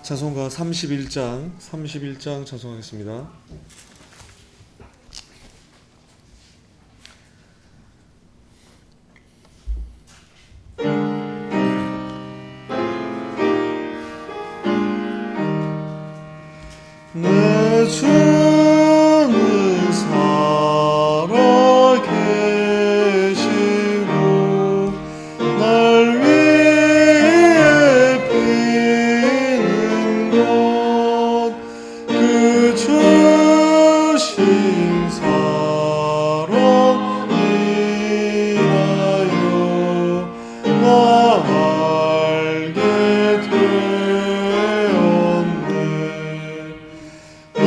찬송가 31장 찬송하겠습니다. 내 주는 살아 계시고 날 위해 피는 것 그 주신 사랑 인하여 나 알게 되었네. 나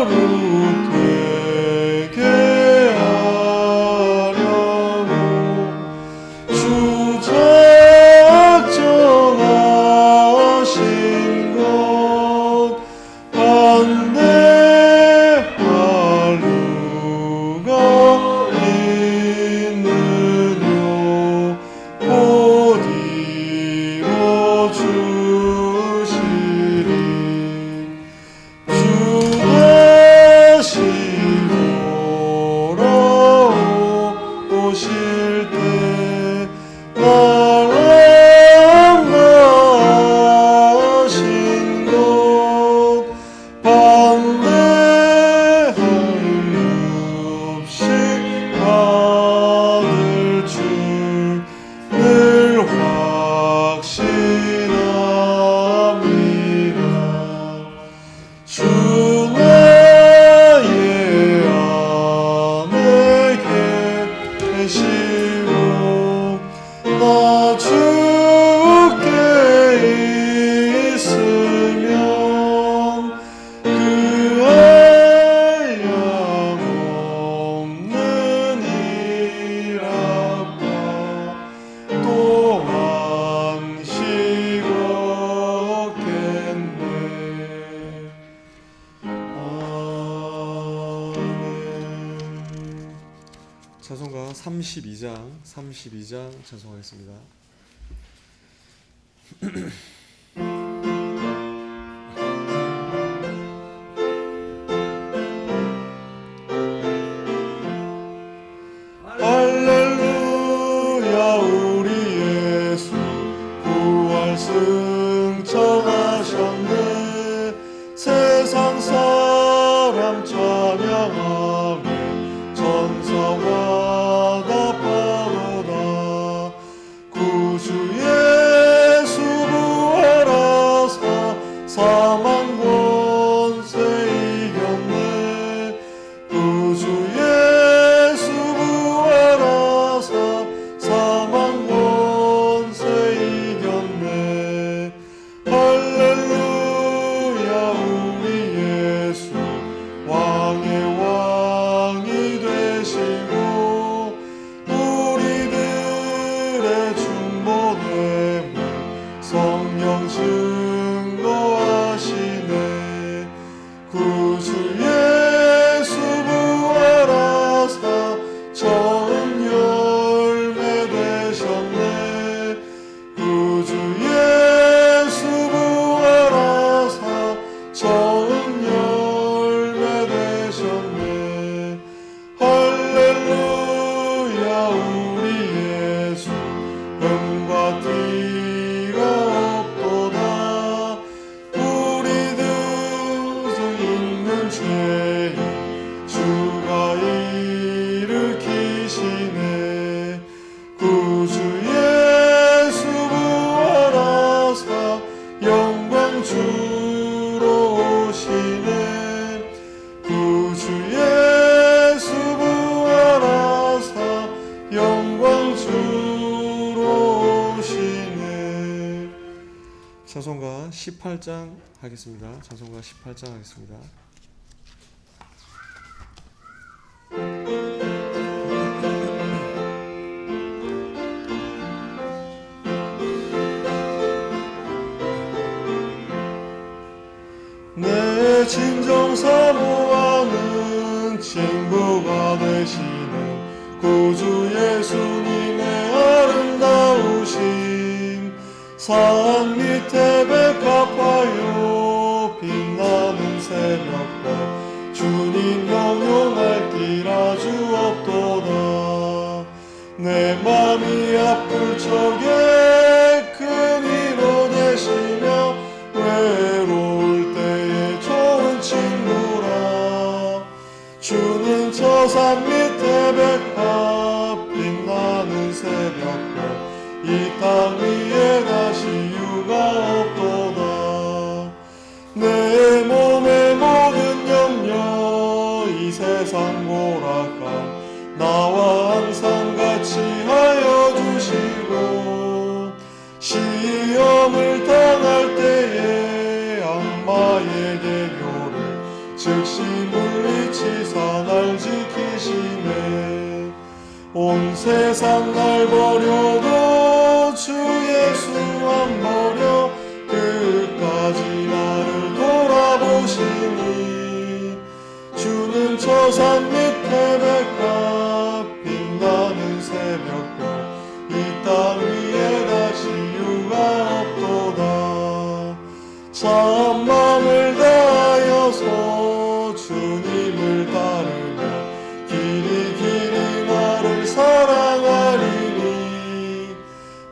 거룩되게 하려고 주 작정하신 것 반대할 누가 있느뇨. 곧 이뤄주시리. 주 다시 돌아오실 때 나랑 나신 것 반대할 일 없이 받을 줄 늘 확신합니다. 주 나의 안에 계시고 나 주께 있으면 그 한량 없는 일합다 또한 쉬었겠네. 아멘. 찬송가 32장 찬송하겠습니다. 할렐루야 우리 예수 부활 승천하셨네. 세상 사람 찬양하며 천사와 답하도다. 구주 예수 부활하사 사망 권세 이겼네. 구주 예수 부활하사 사망 권세 이겼네. 할렐루야 우리 예수 왕의 왕이 되시고 우리들의 중보됨을 성령 증거하시네. 구주 예수 부활하사 처음 열매 되셨네. 구주 예수 부활하사 처음 열매 되셨네. 할렐루야 우리 예수 흠과 티가 없도다. 우리들 중 있는 죄인 주가 일으키시네. 구주 예수 부활하사 영광 주로 오시네. 구주 예수 부활하사 영광 주로 오시네. 찬송가 18장 하겠습니다. 찬송가 18장 하겠습니다. 내 진정 사모하는 친구가 되시는 구주 예수님의 아름다우신 산 밑에 백합화요 빛나는 새벽별 주님 영용할 길 아주 없도다. 내 맘이 아플 적에 큰 위로 되시며 외로울 때에 좋은 친구라. 주는 저 산 밑에 백합 빛나는 새벽별 이 땅 위에 다시 유가 없도다. 내 몸의 모든 염려 이 세상 고락감 나와 항상 같이 하여 주시고 시험을 당할 때에 악마의 계교를 즉시 물리치사 날 지키시네. 온 세상 날 버려도 주 예수 안 버려 끝까지 나를 돌아보시니. 주는 저 산 밑에 백합 빛나는 새벽별 이 땅 위에 다시 유가 없도다. 참마음을 다하여서 주님을 따르며 길이 길이 나를 사랑하리니.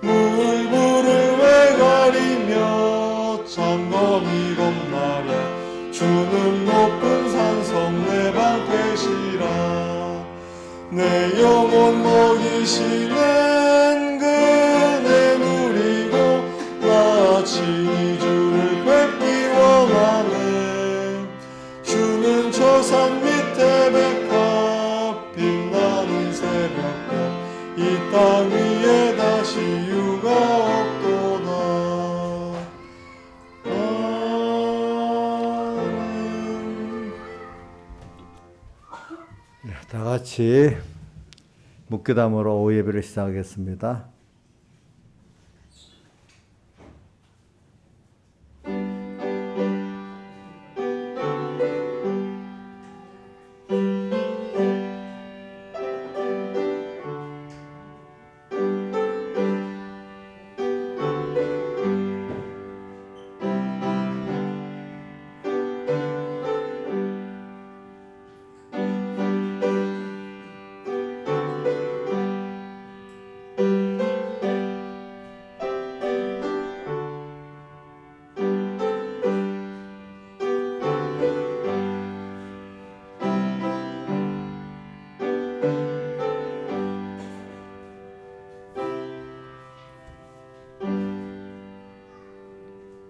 물불을 왜 가리며 장검이 겁나랴 주는 높은 산성 내 방패시라. 내 영혼 먹이시는 그네 누리고 나 친히 주를 뵙기 원하네. 주는 저 산 밑에 백합 빛나는 새벽별 이 땅 위에 다시 유가 없도다. 아멘. 다 같이 묵기담으로 오후 예배를 시작하겠습니다.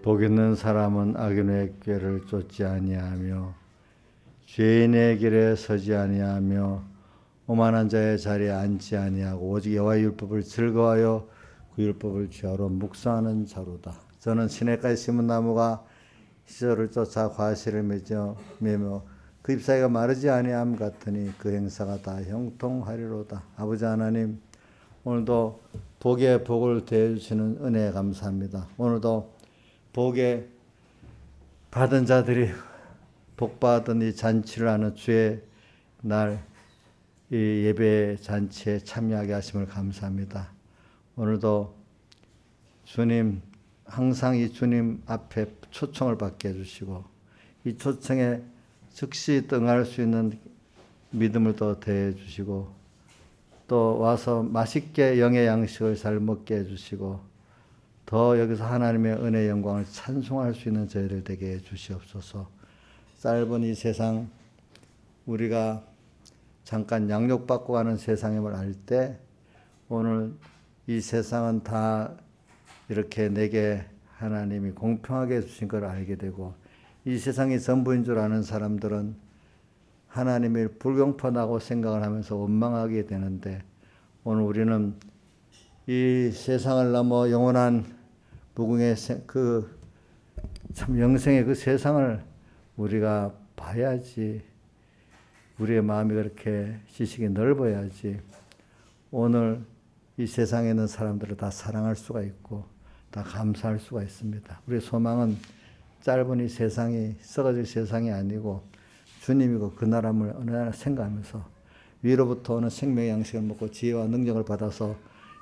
복 있는 사람은 악인의 꾀를 쫓지 아니하며 죄인의 길에 서지 아니하며 오만한 자의 자리에 앉지 아니하고 오직 여호와의 율법을 즐거워하여 그 율법을 주야로 묵상하는 자로다. 저는 시냇가에 심은 나무가 시절을 쫓아 과실을 매며 그 잎사귀가 마르지 아니함 같으니 그 행사가 다 형통하리로다. 아버지 하나님, 오늘도 복의 복을 대해주시는 은혜에 감사합니다. 오늘도 복에 받은 자들이 복받은 이 잔치를 하는 주의 날 이 예배 잔치에 참여하게 하심을 감사합니다. 오늘도 주님 항상 이 주님 앞에 초청을 받게 해주시고 이 초청에 즉시 응할 수 있는 믿음을 또 더해 주시고 또 와서 맛있게 영의 양식을 잘 먹게 해주시고 더 여기서 하나님의 은혜의 영광을 찬송할 수 있는 저희들 되게 해 주시옵소서. 짧은 이 세상 우리가 잠깐 양육받고 가는 세상임을 알 때 오늘 이 세상은 다 이렇게 내게 하나님이 공평하게 해주신 걸 알게 되고 이 세상이 전부인 줄 아는 사람들은 하나님이 불공평하다고 생각을 하면서 원망하게 되는데 오늘 우리는 이 세상을 넘어 영원한 무궁의 그 참 영생의 그 세상을 우리가 봐야지. 우리의 마음이 그렇게 지식이 넓어야지 오늘 이 세상에 있는 사람들을 다 사랑할 수가 있고 다 감사할 수가 있습니다. 우리의 소망은 짧은 이 세상이 썩어질 세상이 아니고 주님이고 그 나라를 어느 나라 생각하면서 위로부터 오는 생명의 양식을 먹고 지혜와 능력을 받아서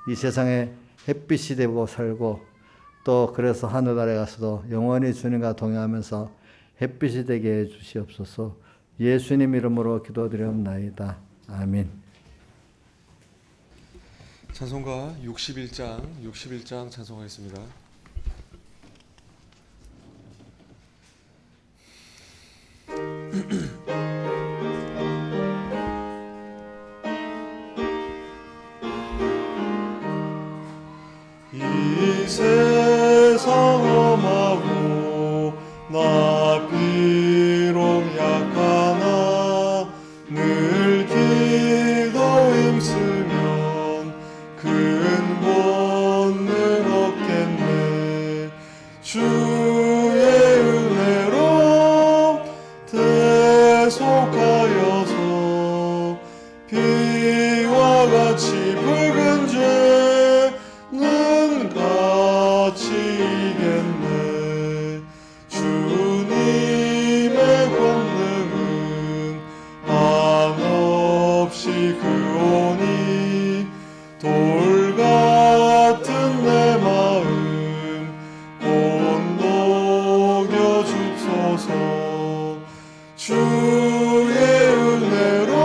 이 세상에 햇빛이 되고 살고 또 그래서 하늘나라에 가서도 영원히 주님과 동행하면서 햇빛이 되게 해 주시옵소서. 예수님 이름으로 기도드리옵나이다. 아멘. 찬송가 61장 찬송하겠습니다. 이 세상 험하고 나 비록 약하나 늘 기도 힘쓰면 큰 본능 얻겠네. 주의 은혜로 대속하여서 비와 같이 붉은 죄는 같이 이겠네. 주님의 권능은 한없이 크오니 돌 같은 내 마음 곧 녹여 줍소서. 주의 은혜로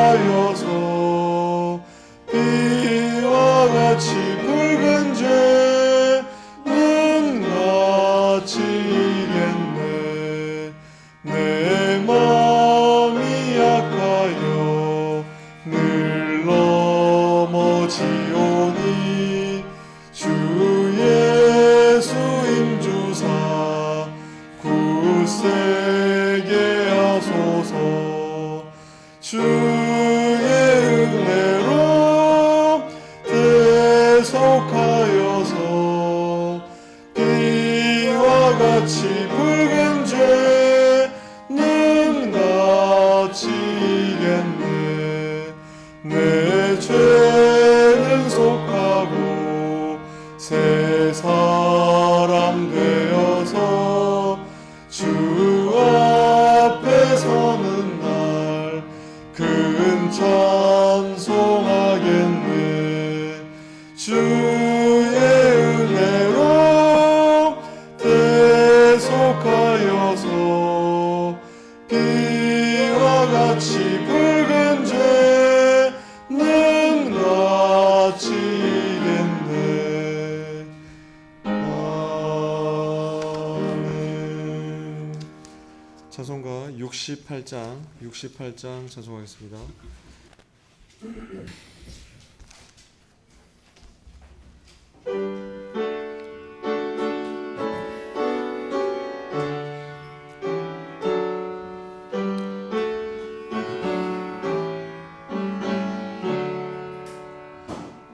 대속하여서 비와 같이 붉은 죄는 같이 이겠네. 내 마음이 약하여 늘 넘어지오니 주 예수 임주사 굳세게 하소서. 주의 은혜로 대속하여서 비와 같이 붉은 죄는 같이 이겠네. 내 죄는 속하고 새 사람 되어서 주 앞에 서는 날 큰 찬송하겠네. 주의 은혜로 대속하여서 비와 같이 붉은 죄는 같이 이겠네. 아멘. 찬송가 68장 찬송하겠습니다.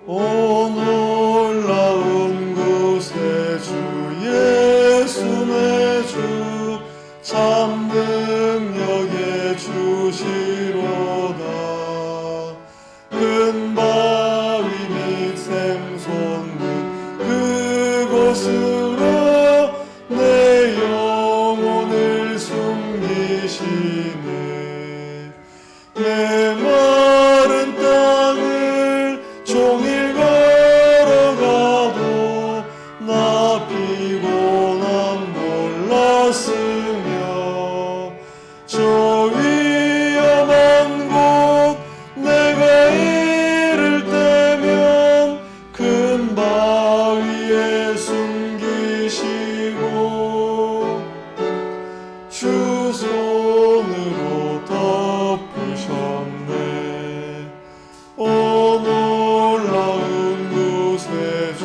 오 놀라운 곳에 주 예수 내 주 참 능력의 주시로다. 큰 바위 및 샘솟는 그곳으로 내 영혼을 숨기시네. 내 마른 땅을 종일 걸어가도 나 피곤함 몰랐으며 저 위험한 곳 내가 이를 때면 큰 바위에 숨기시고 주 손으로 덮으셨네. 오 놀라운 곳에 주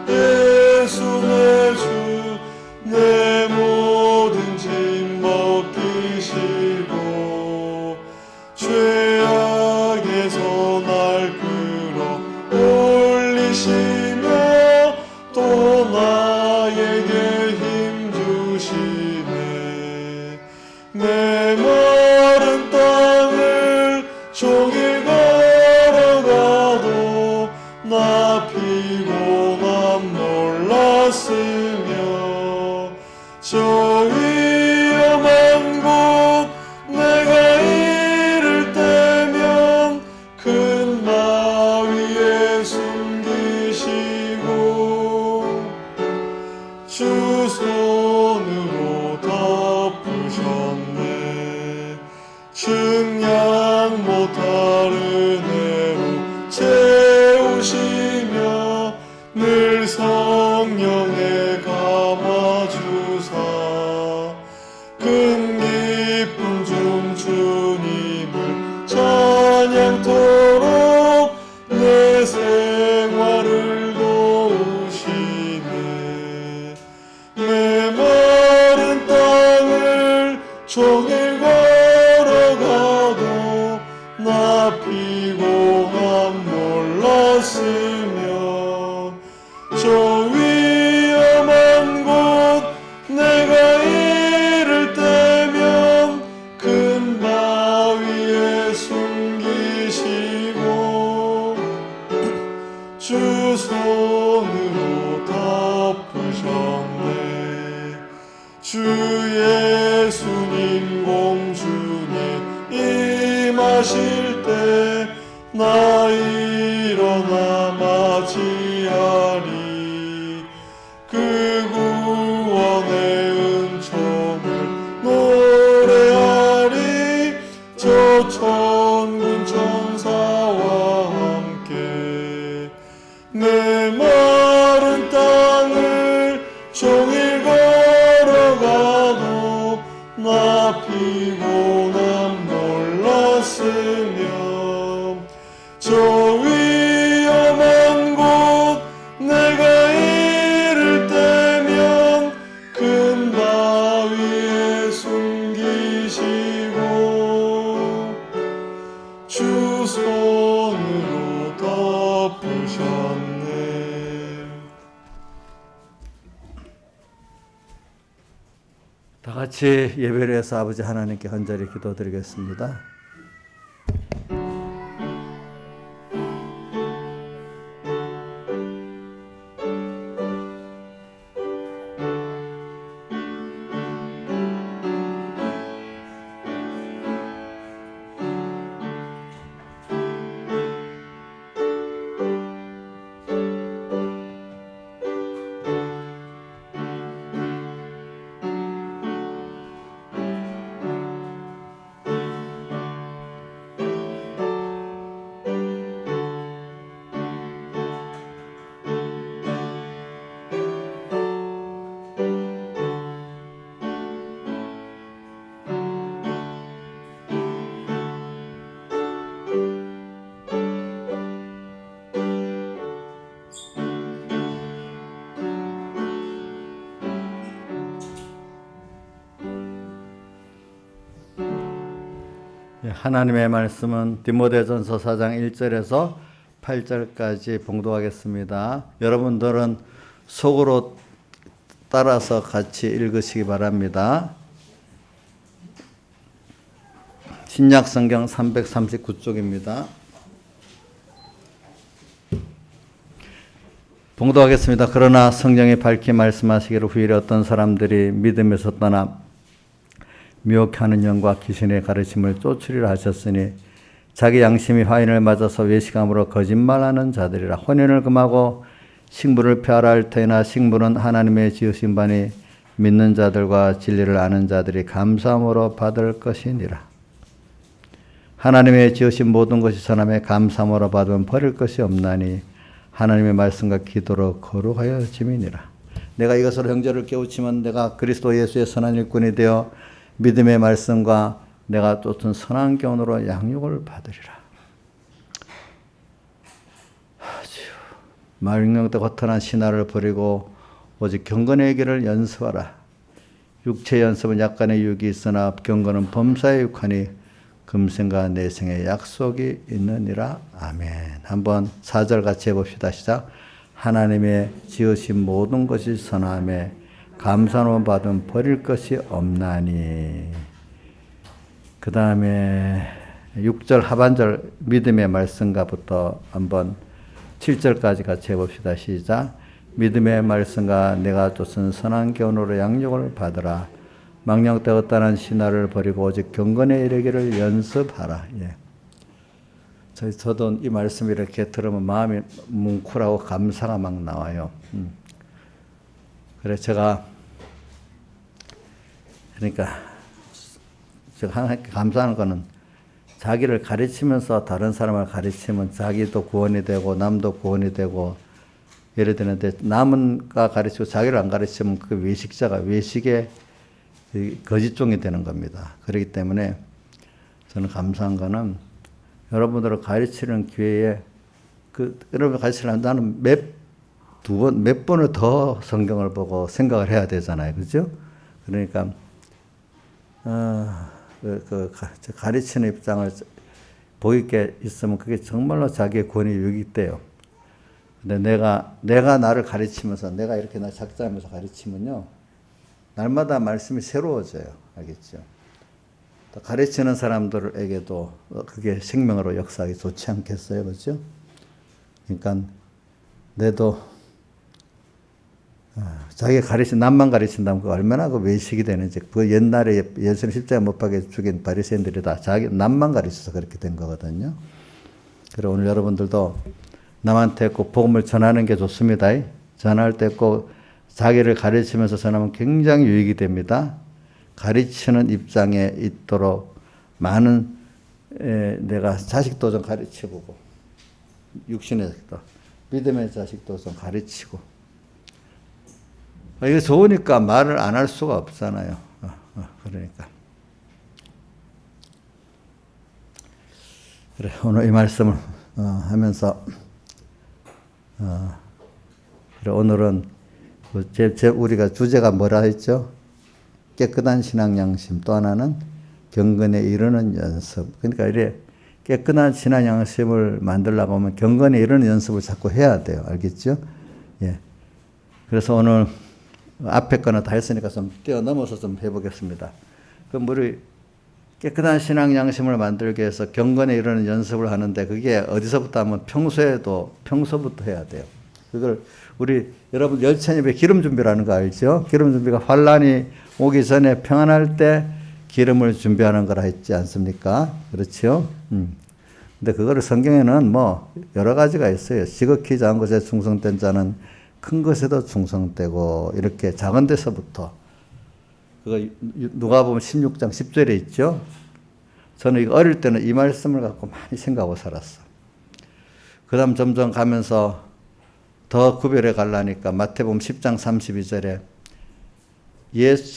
예수 내 주 내 모든 짐 벗기시고 죄악에서 날 끌어 올리시며 또 나에게 힘 주시네. 내 마른 땅을 종일 걸어가도 나 피곤함 몰랐으며 저 위험한 곳 내가 이를 때면 큰 바위에 숨기시고 늘 성령에 감아주사 큰 기쁨 중 주님을 찬양토록 내 생활을 도우시네. 메마른 땅을 종일 걸어가도 나 피곤함 몰랐으며 저 위험한 곳 내가 이를 때면 큰 바위에 숨기시고 주 손으로 덮으셨네. 주 예수님 공중에 임하실 때 나 일어나 맞이하리. 그 구원의 은총을 노래하리. 저 천군 천사와 함께 메마른 땅을 종일 걸어가도 나 피곤함 몰랐으며 저 위험한 곳 내가 이를 때면 큰 바위에 숨기시고 주 손으로 덮으셨네. 다 같이 예배를 해서 아버지 하나님께 간절히 기도드리겠습니다. 하나님의 말씀은 디모데전서 4장 1절에서 8절까지 봉독하겠습니다. 여러분들은 속으로 따라서 같이 읽으시기 바랍니다. 신약성경 339쪽입니다. 봉독하겠습니다. 그러나 성경이 밝히 말씀하시기를 후일에 어떤 사람들이 믿음에서 떠나 미혹하는 영과 귀신의 가르침을 쫓으리라 하셨으니 자기 양심이 화인을 맞아서 외식함으로 거짓말하는 자들이라. 혼인을 금하고 식물을 폐하라 할 터이나 식물은 하나님의 지으신 바니 믿는 자들과 진리를 아는 자들이 감사함으로 받을 것이니라. 하나님의 지으신 모든 것이 선함에 감사함으로 받으면 버릴 것이 없나니 하나님의 말씀과 기도로 거룩하여 짐이니라. 내가 이것으로 형제를 깨우치면 내가 그리스도 예수의 선한 일꾼이 되어 믿음의 말씀과 내가 쫓은 선한 교훈으로 양육을 받으리라. 말명대 거탄한 신화를 버리고 오직 경건의 길을 연습하라. 육체 연습은 약간의 유익이 있으나 경건은 범사에 육하니 금생과 내생의 약속이 있느니라. 아멘. 한번 4절 같이 해봅시다. 시작. 하나님의 지으신 모든 것이 선함에 감사함을 받으면 버릴 것이 없나니. 그 다음에 6절 하반절 믿음의 말씀과부터 한번 7절까지 같이 해봅시다. 시작. 믿음의 말씀과 내가 쫓은 선한 교훈으로 양육을 받으라. 망령때 어떠한 신화를 버리고 오직 경건에 이르기를 연습하라. 예. 저도 이 말씀 이렇게 들으면 마음이 뭉클하고 감사가 막 나와요. 그래서 제가 하나님께 감사하는 거는 자기를 가르치면서 다른 사람을 가르치면 자기도 구원이 되고 남도 구원이 되고 예를 드는데 남은가 가르치고 자기를 안 가르치면 그 외식자가 외식의 거짓종이 되는 겁니다. 그렇기 때문에 저는 감사한 거는 여러분들을 가르치는 기회에 여러분 가르치려면 나는 몇 번을 더 성경을 보고 생각을 해야 되잖아요. 그죠? 그러니까, 가르치는 입장을 보이게 있으면 그게 정말로 자기의 권위 유익이 돼요. 근데 내가 나를 가르치면서 내가 이렇게 나 작자하면서 가르치면요. 날마다 말씀이 새로워져요. 알겠죠? 또 가르치는 사람들에게도 그게 생명으로 역사하기 좋지 않겠어요? 그죠? 그러니까 내도 자기가 남만 가르친다면 그 얼마나 그 외식이 되는지. 그 옛날에 예수님 십자가에 못 박혀 죽인 바리새인들이 다 자기 남만 가르쳐서 그렇게 된 거거든요. 그리고 오늘 여러분들도 남한테 꼭 복음을 전하는 게 좋습니다. 전할 때 꼭 자기를 가르치면서 전하면 굉장히 유익이 됩니다. 가르치는 입장에 있도록 많은 내가 자식도 좀 가르치고 육신에서도 믿음의 자식도 좀 가르치고 이게 좋으니까 말을 안 할 수가 없잖아요. 그러니까 그래 오늘 이 말씀을 하면서 그래 오늘은 우리가 주제가 뭐라 했죠? 깨끗한 신앙 양심, 또 하나는 경건에 이르는 연습. 그러니까 이래 깨끗한 신앙 양심을 만들려고 하면 경건에 이르는 연습을 자꾸 해야 돼요. 알겠죠? 예. 그래서 오늘 앞에 거는 다 했으니까 좀 뛰어넘어서 좀 해보겠습니다. 그럼 우리 깨끗한 신앙 양심을 만들기 위해서 경건에 이르는 연습을 하는데 그게 어디서부터 하면 평소부터 해야 돼요. 그걸 여러분 열찬입에 기름 준비라는 거 알죠? 기름 준비가 환란이 오기 전에 평안할 때 기름을 준비하는 거라 했지 않습니까? 그렇죠? 근데 그거를 성경에는 뭐 여러 가지가 있어요. 지극히 작은 것에 충성된 자는 큰 것에도 충성되고 이렇게 작은 데서부터 그거 누가복음 16장 10절에 있죠. 저는 어릴 때는 이 말씀을 갖고 많이 생각하고 살았어. 그 다음 점점 가면서 더 구별해 가려니까 마태복음 10장 32절에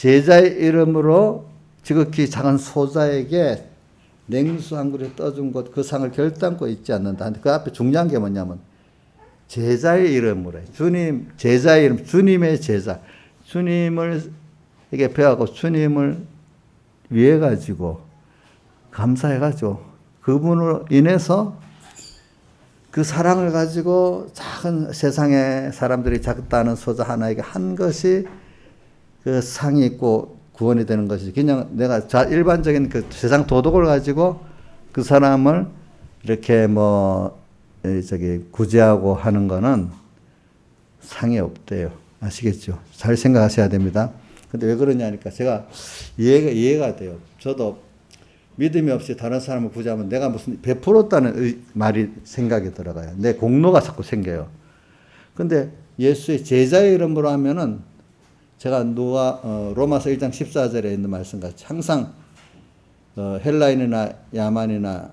제자의 이름으로 지극히 작은 소자에게 냉수 한 그릇 떠준 것 그 상을 결단코 잊지 않는다. 그 앞에 중요한 게 뭐냐면 제자의 이름으로 제자의 이름, 주님의 제자, 주님을 이게 배워가고 주님을 위해 가지고 감사해 가지고 그분으로 인해서 그 사랑을 가지고 작은 세상에 사람들이 작다는 소자 하나에게 한 것이 그 상이 있고 구원이 되는 것이지. 그냥 내가 일반적인 그 세상 도덕을 가지고 그 사람을 이렇게 구제하고 하는 거는 상이 없대요. 아시겠죠? 잘 생각하셔야 됩니다. 근데 왜 그러냐니까 제가 이해가 돼요. 저도 믿음이 없이 다른 사람을 구제하면 내가 무슨 베풀었다는 말이 생각이 들어가요. 내 공로가 자꾸 생겨요. 근데 예수의 제자의 이름으로 하면은 제가 로마서 1장 14절에 있는 말씀같이 항상 헬라인이나 야만이나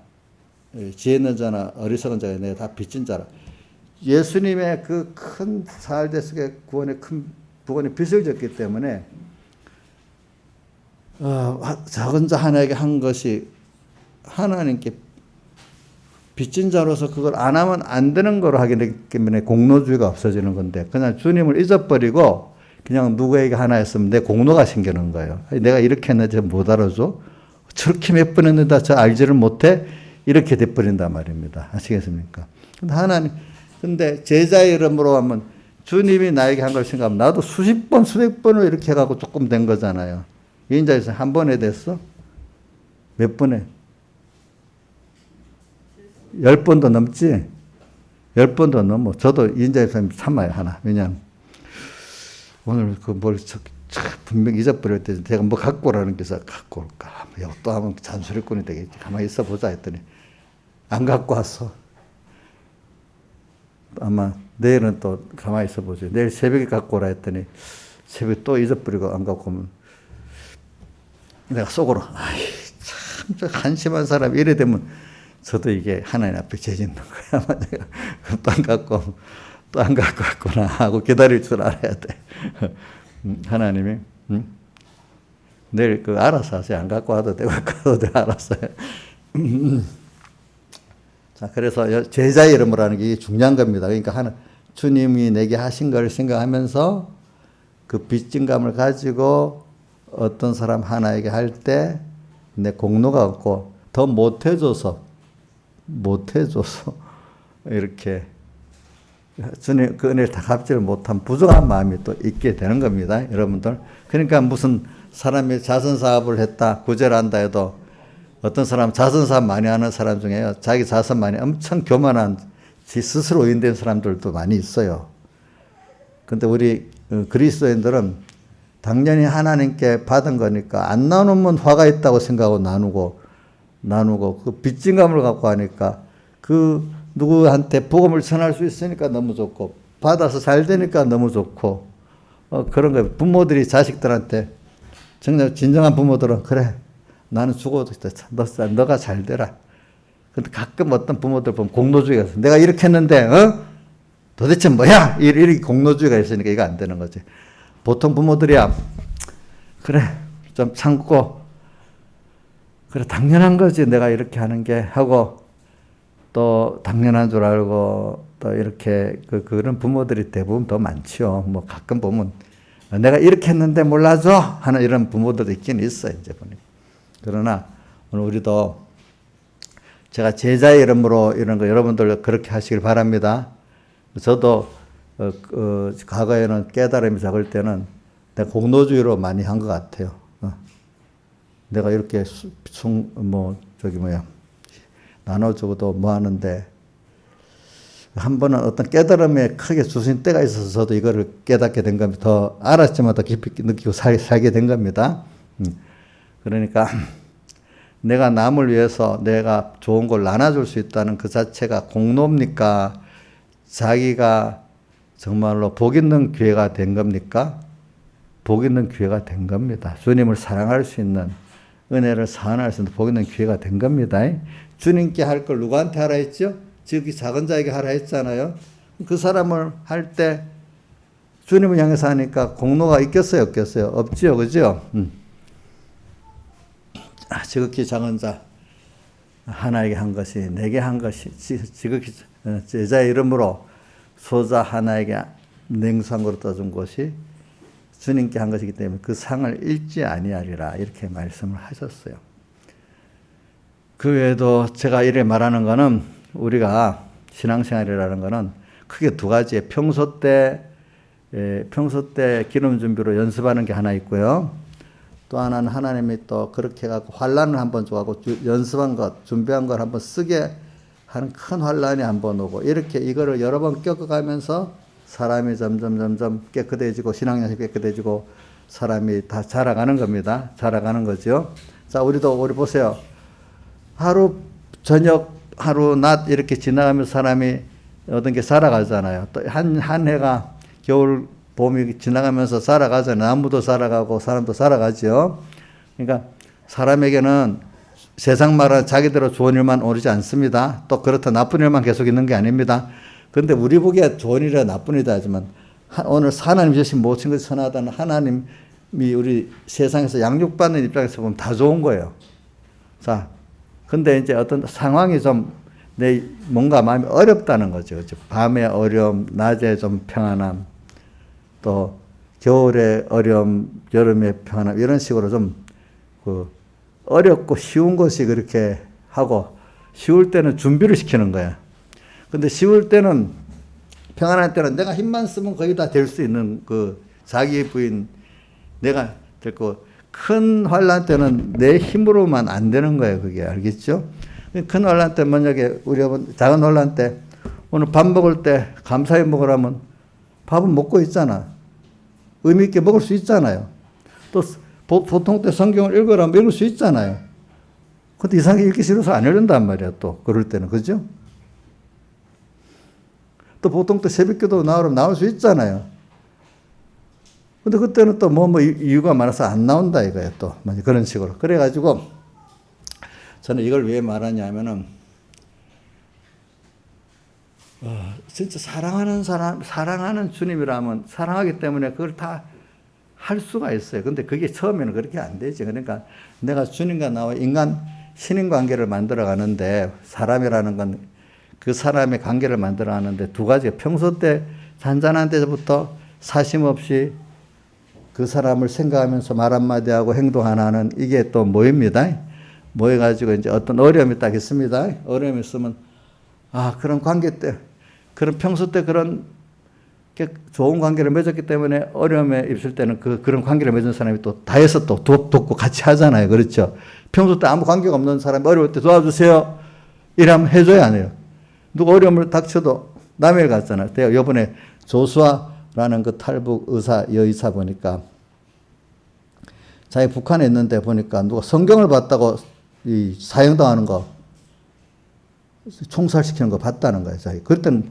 지혜 있는 자나 어리석은 자가 내가 다 빚진 자라. 예수님의 그 큰 사활대 속에 구원의 큰 부분의 빚을 졌기 때문에 작은 자 하나에게 한 것이 하나님께 빚진 자로서 그걸 안 하면 안 되는 거로 하기 때문에 공로주의가 없어지는 건데 그냥 주님을 잊어버리고 그냥 누구에게 하나 했으면 내 공로가 생기는 거예요. 내가 이렇게 했는데 못 알아줘? 저렇게 몇 번 했는데 저 알지를 못해? 이렇게 돼버린단 말입니다. 아시겠습니까? 근데 제자의 이름으로 하면 주님이 나에게 한 걸 생각하면 나도 수십 번, 수백 번을 이렇게 해가고 조금 된 거잖아요. 인자에서 한 번에 됐어? 몇 번에? 10번도 넘지? 10번도 넘어. 저도 인자에서 참아요, 하나. 왜냐하면 오늘 분명히 잊어버릴 때 제가 뭐 갖고 오라는 게서 갖고 올까? 또 하면 잔소리꾼이 되겠지. 가만히 있어 보자 했더니 안 갖고 왔어. 아마 내일은 또 가만히 있어 보죠. 내일 새벽에 갖고 오라 했더니 새벽에 또 잊어버리고 안 갖고 오면 내가 속으로 참 저 한심한 사람 이래 되면 저도 이게 하나님 앞에 죄 짓는 거야. 아마 내가 또 안 갖고 오면 또 안 갖고 왔구나 하고 기다릴 줄 알아야 돼. 하나님이 내일 그 알아서 하세요. 안 갖고 와도 되고 갖고 와도 돼. 알았어요. 자, 그래서 제자 이름으로 하는 게 중요한 겁니다. 그러니까 주님이 내게 하신 걸 생각하면서 그 빚진감을 가지고 어떤 사람 하나에게 할 때 내 공로가 없고 더 못해줘서 이렇게 주님 그 은혜를 다 갚지를 못한 부족한 마음이 또 있게 되는 겁니다. 여러분들. 그러니까 무슨 사람이 자선사업을 했다, 구제를 한다 해도 어떤 사람 자선사업 많이 하는 사람 중에 자기 자선 많이 엄청 교만한 지 스스로 의인된 사람들도 많이 있어요. 근데 우리 그리스도인들은 당연히 하나님께 받은 거니까 안 나누면 화가 있다고 생각하고 나누고 그 빚진감을 갖고 하니까 그 누구한테 복음을 전할 수 있으니까 너무 좋고 받아서 잘 되니까 너무 좋고 그런 거예요. 부모들이 자식들한테 정말 진정한 부모들은 그래 나는 죽어도 너가 잘 되라. 근데 가끔 어떤 부모들 보면 공로주의가 있어. 내가 이렇게 했는데 도대체 뭐야? 이렇게 공로주의가 있으니까 이거 안 되는 거지. 보통 부모들이야 그래 좀 참고 그래 당연한 거지 내가 이렇게 하는 게 하고 또 당연한 줄 알고 또 이렇게 그런 부모들이 대부분 더 많지요. 뭐 가끔 보면 내가 이렇게 했는데 몰라줘 하는 이런 부모들도 있긴 있어요. 이제 보니까. 그러나 오늘 우리도 제가 제자의 이름으로 이런 거 여러분들 그렇게 하시길 바랍니다. 저도 과거에는 깨달음이 작을 때는 내가 공로주의로 많이 한 것 같아요. 내가 이렇게 나눠주고도 뭐 하는데 한 번은 어떤 깨달음에 크게 주신 때가 있어서 저도 이거를 깨닫게 된 겁니다. 더 알았지만 더 깊이 느끼고 살게 된 겁니다. 그러니까 내가 남을 위해서 내가 좋은 걸 나눠줄 수 있다는 그 자체가 공로입니까? 자기가 정말로 복 있는 기회가 된 겁니까? 복 있는 기회가 된 겁니다. 주님을 사랑할 수 있는 은혜를 사안할 수 있는 복 있는 기회가 된 겁니다. 주님께 할 걸 누구한테 하라 했죠? 지극히 작은 자에게 하라 했잖아요. 그 사람을 할 때 주님을 향해서 하니까 공로가 있겠어요? 없겠어요? 없지요. 그죠? 지극히 작은 자 하나에게 한 것이 내게 한 것이 지극히 제자의 이름으로 소자 하나에게 냉수한 거로 떠준 것이 주님께 한 것이기 때문에 그 상을 잃지 아니하리라 이렇게 말씀을 하셨어요. 그 외에도 제가 이렇게 말하는 거는 우리가 신앙생활이라는 거는 크게 두 가지예요. 평소 때 기름 준비로 연습하는 게 하나 있고요. 또 하나는 하나님이 또 그렇게 해갖고 환란을 한번 줘갖고 연습한 것, 준비한 걸 한번 쓰게 하는 큰 환란이 한번 오고 이렇게 이거를 여러 번 겪어가면서 사람이 점점 깨끗해지고 신앙력이 깨끗해지고 사람이 다 자라가는 겁니다. 자라가는 거죠. 자, 우리 보세요. 하루 저녁, 하루 낮 이렇게 지나가면서 사람이 어떤 게 살아가잖아요. 또 한 해가 겨울, 봄이 지나가면서 살아가잖아요. 나무도 살아가고 사람도 살아가죠. 그러니까 사람에게는 세상 말은 자기대로 좋은 일만 오르지 않습니다. 또 그렇다 나쁜 일만 계속 있는 게 아닙니다. 그런데 우리 보기에 좋은 일이라 나쁜 일이다 하지만 오늘 하나님 주신 모든 것이 선하다는 하나님이 우리 세상에서 양육받는 입장에서 보면 다 좋은 거예요. 자, 근데 이제 어떤 상황이 좀 뭔가 마음이 어렵다는 거죠. 밤에 어려움, 낮에 좀 평안함, 또 겨울에 어려움, 여름에 평안함 이런 식으로 좀 어렵고 쉬운 것이 그렇게 하고 쉬울 때는 준비를 시키는 거야. 근데 쉬울 때는 평안할 때는 내가 힘만 쓰면 거의 다 될 수 있는 그 자기 부인 내가 될 거. 큰 환란 때는 내 힘으로만 안 되는 거예요. 그게 알겠죠? 큰 환란 때 만약에 우리 작은 환란 때 오늘 밥 먹을 때 감사히 먹으라면 밥은 먹고 있잖아. 의미 있게 먹을 수 있잖아요. 또 보통 때 성경을 읽으라면 읽을 수 있잖아요. 근데 이상하게 읽기 싫어서 안 읽는단 말이야. 또 그럴 때는 그죠? 또 보통 때 새벽기도 나오라면 나올 수 있잖아요. 근데 그때는 또 이유가 많아서 안 나온다 이거예요. 또 그런 식으로. 그래가지고 저는 이걸 왜 말하냐면은 진짜 사랑하는 사람, 사랑하는 주님이라면 사랑하기 때문에 그걸 다 할 수가 있어요. 근데 그게 처음에는 그렇게 안 되지. 그러니까 내가 주님과 나와 인간, 신인 관계를 만들어 가는데 사람이라는 건 그 사람의 관계를 만들어 가는데 두 가지가 평소 때 잔잔한 때부터 사심 없이 그 사람을 생각하면서 말 한마디 하고 행동 하나는 이게 또 모입니다. 모여가지고 이제 어떤 어려움이 딱 있습니다. 어려움이 있으면 그런 관계 때, 그런 평소 때 그런 좋은 관계를 맺었기 때문에 어려움에 있을 때는 그런 관계를 맺은 사람이 또 다해서 또 돕고 같이 하잖아요. 그렇죠? 평소 때 아무 관계가 없는 사람이 어려울 때 도와주세요. 이러면 해줘야 안 해요. 누가 어려움을 닥쳐도 남의 일 같잖아요. 제가 이번에 조수아라는 그 탈북 여의사 보니까 자기 북한에 있는데 보니까 누가 성경을 봤다고 이 사형당하는 거 총살시키는 거 봤다는 거예요. 자기. 그때는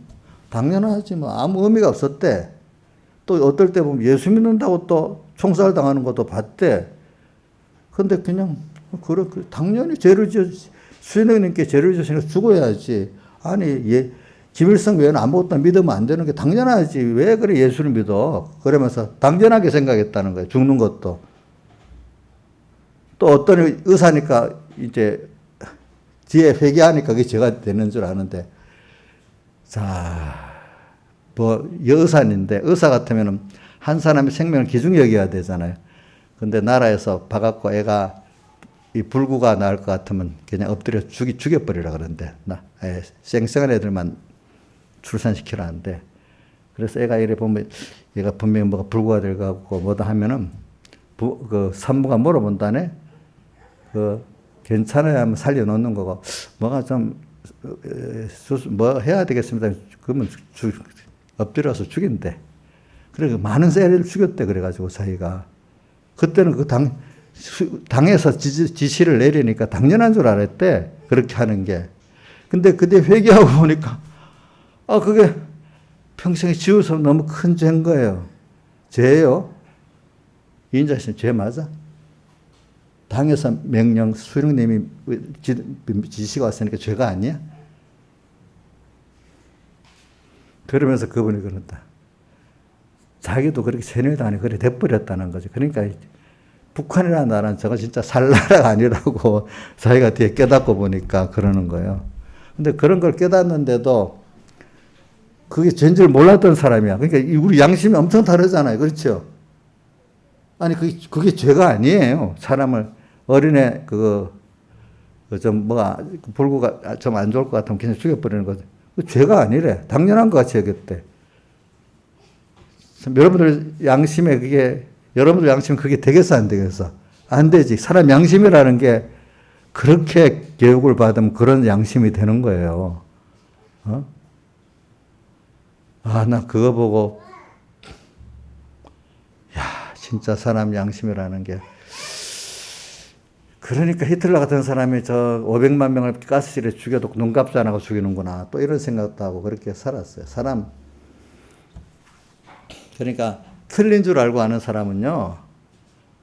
당연하지 뭐 아무 의미가 없었대. 또 어떨 때 보면 예수 믿는다고 또 총살당하는 것도 봤대. 근데 그냥 당연히 죄를 수행님께 죄를 지으시니까 죽어야지. 아니 김일성 외에는 아무것도 믿으면 안 되는 게 당연하지. 왜 그래 예수를 믿어. 그러면서 당연하게 생각했다는 거예요. 죽는 것도. 또 어떤 의사니까 이제 뒤에 회개하니까 그게 죄가 되는 줄 아는데, 여의사인데, 의사 같으면 한 사람의 생명을 귀중히 여겨야 되잖아요. 근데 나라에서 봐갖고 애가 이 불구가 나을 것 같으면 그냥 엎드려 죽여버리라 그러는데, 쌩쌩한 애들만 출산시키라는데, 그래서 애가 이래 보면 얘가 분명히 뭐가 불구가 될 것 같고 뭐다 하면은 산부가 물어본다네. 괜찮아야 하면 살려놓는 거고, 뭐가 좀, 뭐 해야 되겠습니다. 그러면 엎드려서 죽인대. 그래, 많은 애를 죽였대. 그래가지고 자기가. 그때는 당에서 지시를 내리니까 당연한 줄 알았대. 그렇게 하는 게. 근데 그때 회개하고 보니까, 그게 평생에 지을 수 없는 너무 큰 죄인 거예요. 죄예요. 이인자씨 죄 맞아? 당에서 명령, 수령님이 지시가 왔으니까 죄가 아니야? 그러면서 그분이 그런다. 자기도 그렇게 세뇌당하니 그래 돼버렸다는 거죠. 그러니까 북한이라는 나라는 저거 진짜 살 나라가 아니라고 자기가 뒤에 깨닫고 보니까 그러는 거예요. 근데 그런 걸 깨닫는데도 그게 죄인 줄 몰랐던 사람이야. 그러니까 우리 양심이 엄청 다르잖아요. 그렇죠? 아니, 그게 죄가 아니에요. 사람을, 어린애, 불구가 좀 안 좋을 것 같으면 그냥 죽여버리는 거죠. 그 죄가 아니래. 당연한 것 같이 여겼대. 여러분들 양심에 그게 되겠어, 안 되겠어? 안 되지. 사람 양심이라는 게 그렇게 교육을 받으면 그런 양심이 되는 거예요. 나 그거 보고, 진짜 사람 양심이라는 게. 그러니까 히틀러 같은 사람이 저 500만 명을 가스실에 죽여도 눈값도 안 하고 죽이는구나. 또 이런 생각도 하고 그렇게 살았어요. 그러니까 틀린 줄 알고 아는 사람은요,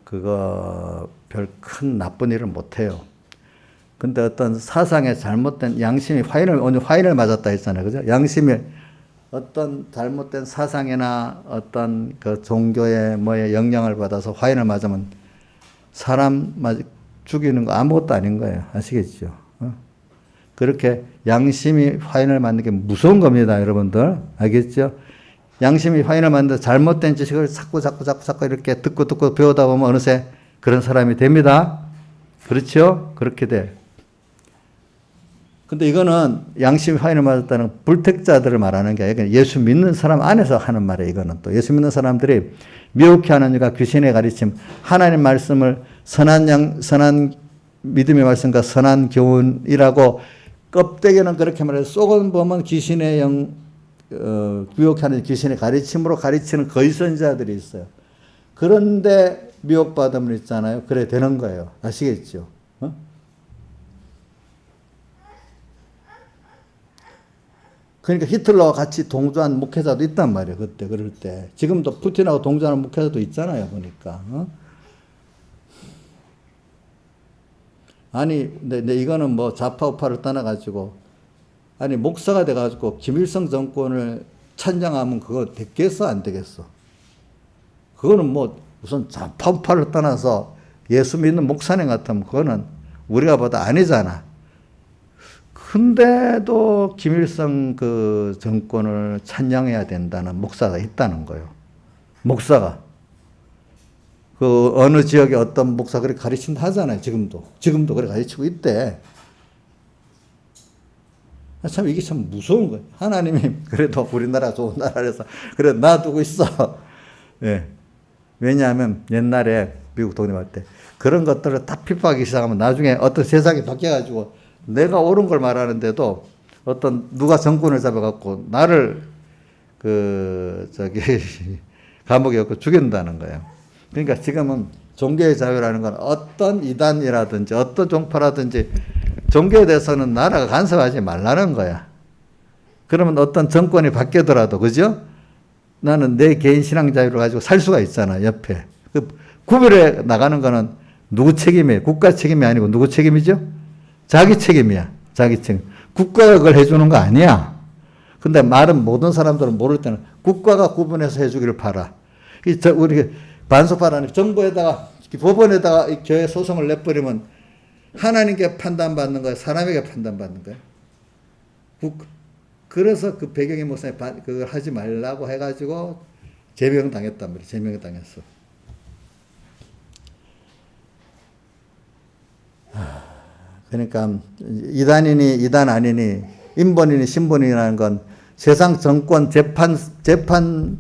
그거 별 큰 나쁜 일을 못 해요. 근데 어떤 사상에 잘못된 양심이 오늘 화인을 맞았다 했잖아요. 그죠? 양심이 어떤 잘못된 사상이나 어떤 그 종교의 영향을 받아서 화인을 맞으면 사람 죽이는 거 아무것도 아닌 거예요. 아시겠죠? 그렇게 양심이 화인을 맞는 게 무서운 겁니다, 여러분들. 알겠죠? 양심이 화인을 맞는데 잘못된 지식을 자꾸 이렇게 듣고 배우다 보면 어느새 그런 사람이 됩니다. 그렇죠? 그렇게 돼. 근데 이거는 양심이 화인을 맞았다는 불택자들을 말하는 게 아니라 예수 믿는 사람 안에서 하는 말이에요. 이거는 또 예수 믿는 사람들이 미혹해 하는 이가 귀신의 가르침, 하나님 말씀을 선한 믿음의 말씀과 선한 교훈이라고 껍데기는 그렇게 말해서 속은 보면 귀신의 미혹해 하는 귀신의 가르침으로 가르치는 거짓 선지자들이 있어요. 그런데 미혹받으면 있잖아요. 그래 되는 거예요. 아시겠죠? 그러니까 히틀러와 같이 동조한 목회자도 있단 말이에요. 그럴 때. 지금도 푸틴하고 동조하는 목회자도 있잖아요. 보니까. 아니, 근데 이거는 좌파 우파를 떠나가지고 아니 목사가 돼가지고 김일성 정권을 찬양하면 그거 되겠어 안 되겠어? 그거는 뭐 우선 좌파우파를 떠나서 예수 믿는 목사님 같으면 그거는 우리가 봐도 아니잖아. 근데도 김일성 그 정권을 찬양해야 된다는 목사가 있다는 거예요. 목사가. 그 어느 지역에 어떤 목사 그렇게 가르친다 하잖아요. 지금도 그렇게 가르치고 있대. 참 이게 참 무서운 거예요. 하나님이 그래도 우리나라 좋은 나라라서 그래 놔두고 있어. 예. 왜냐하면 옛날에 미국 독립할 때 그런 것들을 다 핍박하기 시작하면 나중에 어떤 세상이 바뀌어가지고 내가 옳은 걸 말하는데도 어떤 누가 정권을 잡아갖고 나를 감옥에 넣고 죽인다는 거예요. 그러니까 지금은 종교의 자유라는 건 어떤 이단이라든지 어떤 종파라든지 종교에 대해서는 나라가 간섭하지 말라는 거야. 그러면 어떤 정권이 바뀌더라도, 그죠? 나는 내 개인 신앙 자유를 가지고 살 수가 있잖아, 옆에. 그 구별해 나가는 거는 누구 책임이에요? 국가 책임이 아니고 누구 책임이죠? 자기 책임이야. 자기 책임. 국가가 그걸 해주는 거 아니야. 근데 말은 모든 사람들은 모를 때는 국가가 구분해서 해주기를 바라. 우리 반소파라는 정부에다가, 법원에다가 이 교회 소송을 내버리면 하나님께 판단받는 거야? 사람에게 판단받는 거야? 그래서 그 배경의 목사님 그걸 하지 말라고 해가지고 제명당했단 말이야. 제명당했어. 그러니까 이단이니 이단 아니니 인본이니 신본이라는 건 세상 정권 재판하는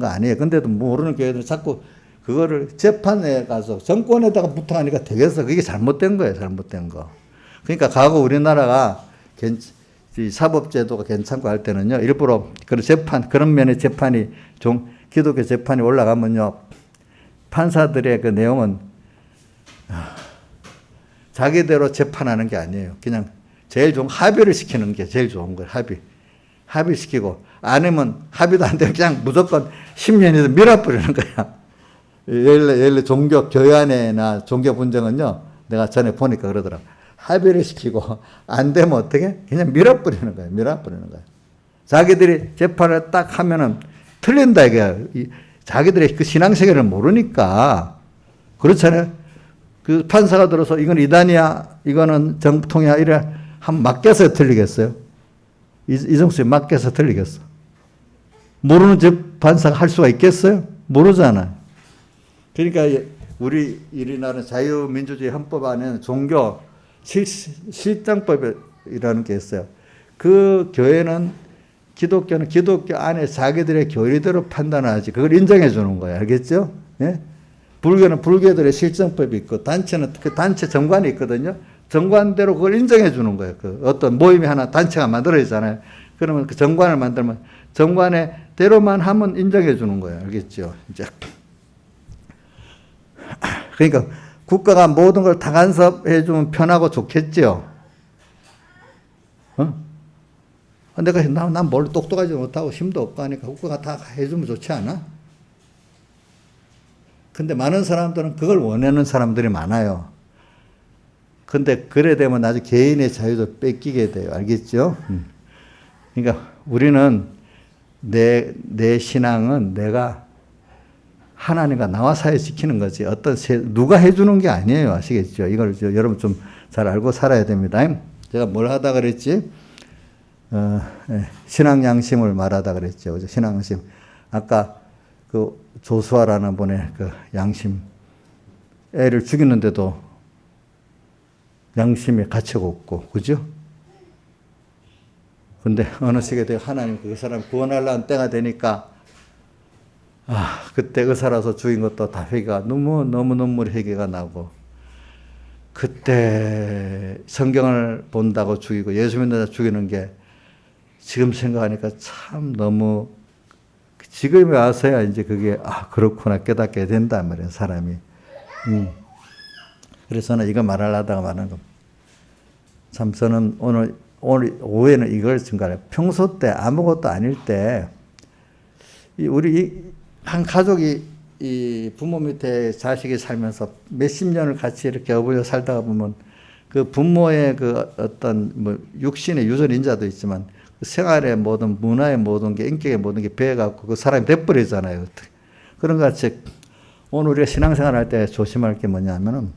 거 아니에요. 근데도 모르는 교회들은 자꾸 그거를 재판에 가서 정권에다가 부탁하니까 되겠어. 그게 잘못된 거예요. 잘못된 거. 그러니까 과거 우리나라가 사법제도가 괜찮고 할 때는요, 일부러 그런 면의 재판이 기독교 재판이 올라가면요, 판사들의 그 내용은 자기대로 재판하는 게 아니에요. 그냥 제일 좋은 합의를 시키는 게 제일 좋은 거예요. 합의시키고 아니면 합의도 안 되면 그냥 무조건 10년이든 밀어버리는 거야. 예를 들어 종교 교회 안에나 종교 분쟁은요, 내가 전에 보니까 그러더라고. 합의를 시키고 안 되면 어떻게? 그냥 밀어버리는 거예요. 밀어버리는 거예요. 자기들이 재판을 딱 하면은 틀린다 이게. 자기들의 그 신앙세계를 모르니까 그렇잖아요. 그 판사가 들어서 이건 이단이야, 이거는 정통이야 이래 한번 맡겨서 틀리겠어요? 이정수에 맡겨서 틀리겠어? 모르는 판사가 할 수가 있겠어요? 모르잖아요. 그러니까 우리나라 자유민주주의 헌법 안에는 종교 실정법이라는 게 있어요. 그 교회는 기독교는 기독교 안에 자기들의 교리대로 판단하지 그걸 인정해 주는 거예요. 알겠죠? 예? 불교는 불교들의 실정법이 있고 단체는 그 단체 정관이 있거든요. 정관대로 그걸 인정해 주는 거예요. 그 어떤 모임이 하나 단체가 만들어지잖아요. 그러면 그 정관을 만들면 정관의 대로만 하면 인정해 주는 거예요. 알겠죠? 이제 그러니까 국가가 모든 걸 다 간섭해 주면 편하고 좋겠죠. 내가 난 뭘 똑똑하지 못하고 힘도 없고 하니까 국가가 다 해주면 좋지 않아? 근데 많은 사람들은 그걸 원하는 사람들이 많아요. 근데 그래 되면 나중에 개인의 자유도 뺏기게 돼요. 알겠죠? 그러니까 우리는 내 신앙은 내가 하나님과 나와 사이 지키는 거지 누가 해주는 게 아니에요. 아시겠죠? 이걸 여러분 좀 잘 알고 살아야 됩니다. 제가 뭘 하다 그랬지? 신앙 양심을 말하다 그랬죠. 그죠? 신앙 양심. 아까 그 조수아라는 분의 그 양심, 애를 죽이는데도 양심에 가치가 없고, 그죠? 근데 어느 시기에 하나님 그 사람 구원하려는 때가 되니까, 그때 의사라서 죽인 것도 다 회개가, 너무 눈물이 회개가 나고, 그때 성경을 본다고 죽이고 예수 믿는다고 죽이는 게 지금 생각하니까 참 너무 지금에 와서야 이제 그게 그렇구나 깨닫게 된단 말이에요, 사람이. 그래서 저는 이거 말하려다가 말하는 겁니다. 참 저는 오늘 오후에는 이걸 증가해요. 평소 때 아무것도 아닐 때 우리 한 가족이 이 부모 밑에 자식이 살면서 몇십 년을 같이 이렇게 어울려 살다가 보면 그 부모의 그 어떤 뭐 육신의 유전인자도 있지만 그 생활의 모든 문화의 모든 게 인격의 모든 게 배워갖고 그 사람이 돼버리잖아요. 그런 것 같이 오늘 우리가 신앙생활할 때 조심할 게 뭐냐면은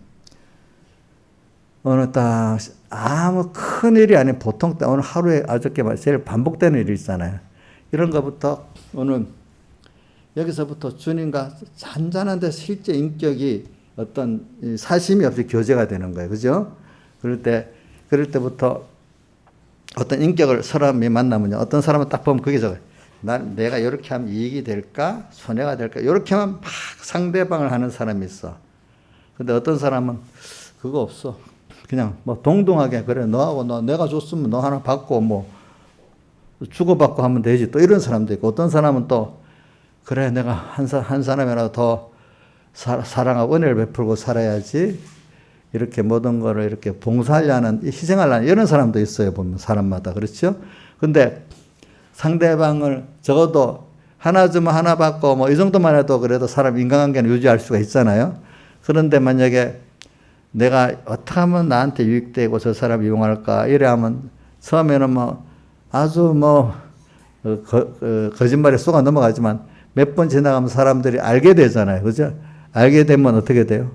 어느 딱 아무 큰 일이 아닌 보통 딱 오늘 하루에 어저께 제일 반복되는 일이 있잖아요. 이런 것부터 오늘 여기서부터 주님과 잔잔한데 실제 인격이 어떤 사심이 없이 교제가 되는 거예요. 그죠? 그럴 때부터 어떤 인격을 사람이 만나면요. 어떤 사람은 딱 보면 그게 저거예요. 내가 이렇게 하면 이익이 될까? 손해가 될까? 이렇게 하면 막 상대방을 하는 사람이 있어. 근데 어떤 사람은 그거 없어. 그냥 뭐 동등하게 그래 너하고 내가 줬으면 너 하나 받고 뭐 주고받고 하면 되지. 또 이런 사람도 있고 어떤 사람은 또 그래 내가 한 사람이라도 더 사랑하고 은혜를 베풀고 살아야지. 이렇게 모든 거를 이렇게 봉사하려는 희생하려는 이런 사람도 있어요. 보면 사람마다 그렇죠. 근데 상대방을 적어도 하나 주면 하나 받고 뭐 이 정도만 해도 그래도 사람 인간관계는 유지할 수가 있잖아요. 그런데 만약에 내가 어떻게 하면 나한테 유익되고 저 사람 이용할까 이래 하면 처음에는 뭐 아주 뭐 거짓말에 쏘가 넘어가지만 몇 번 지나가면 사람들이 알게 되잖아요. 그죠? 알게 되면 어떻게 돼요?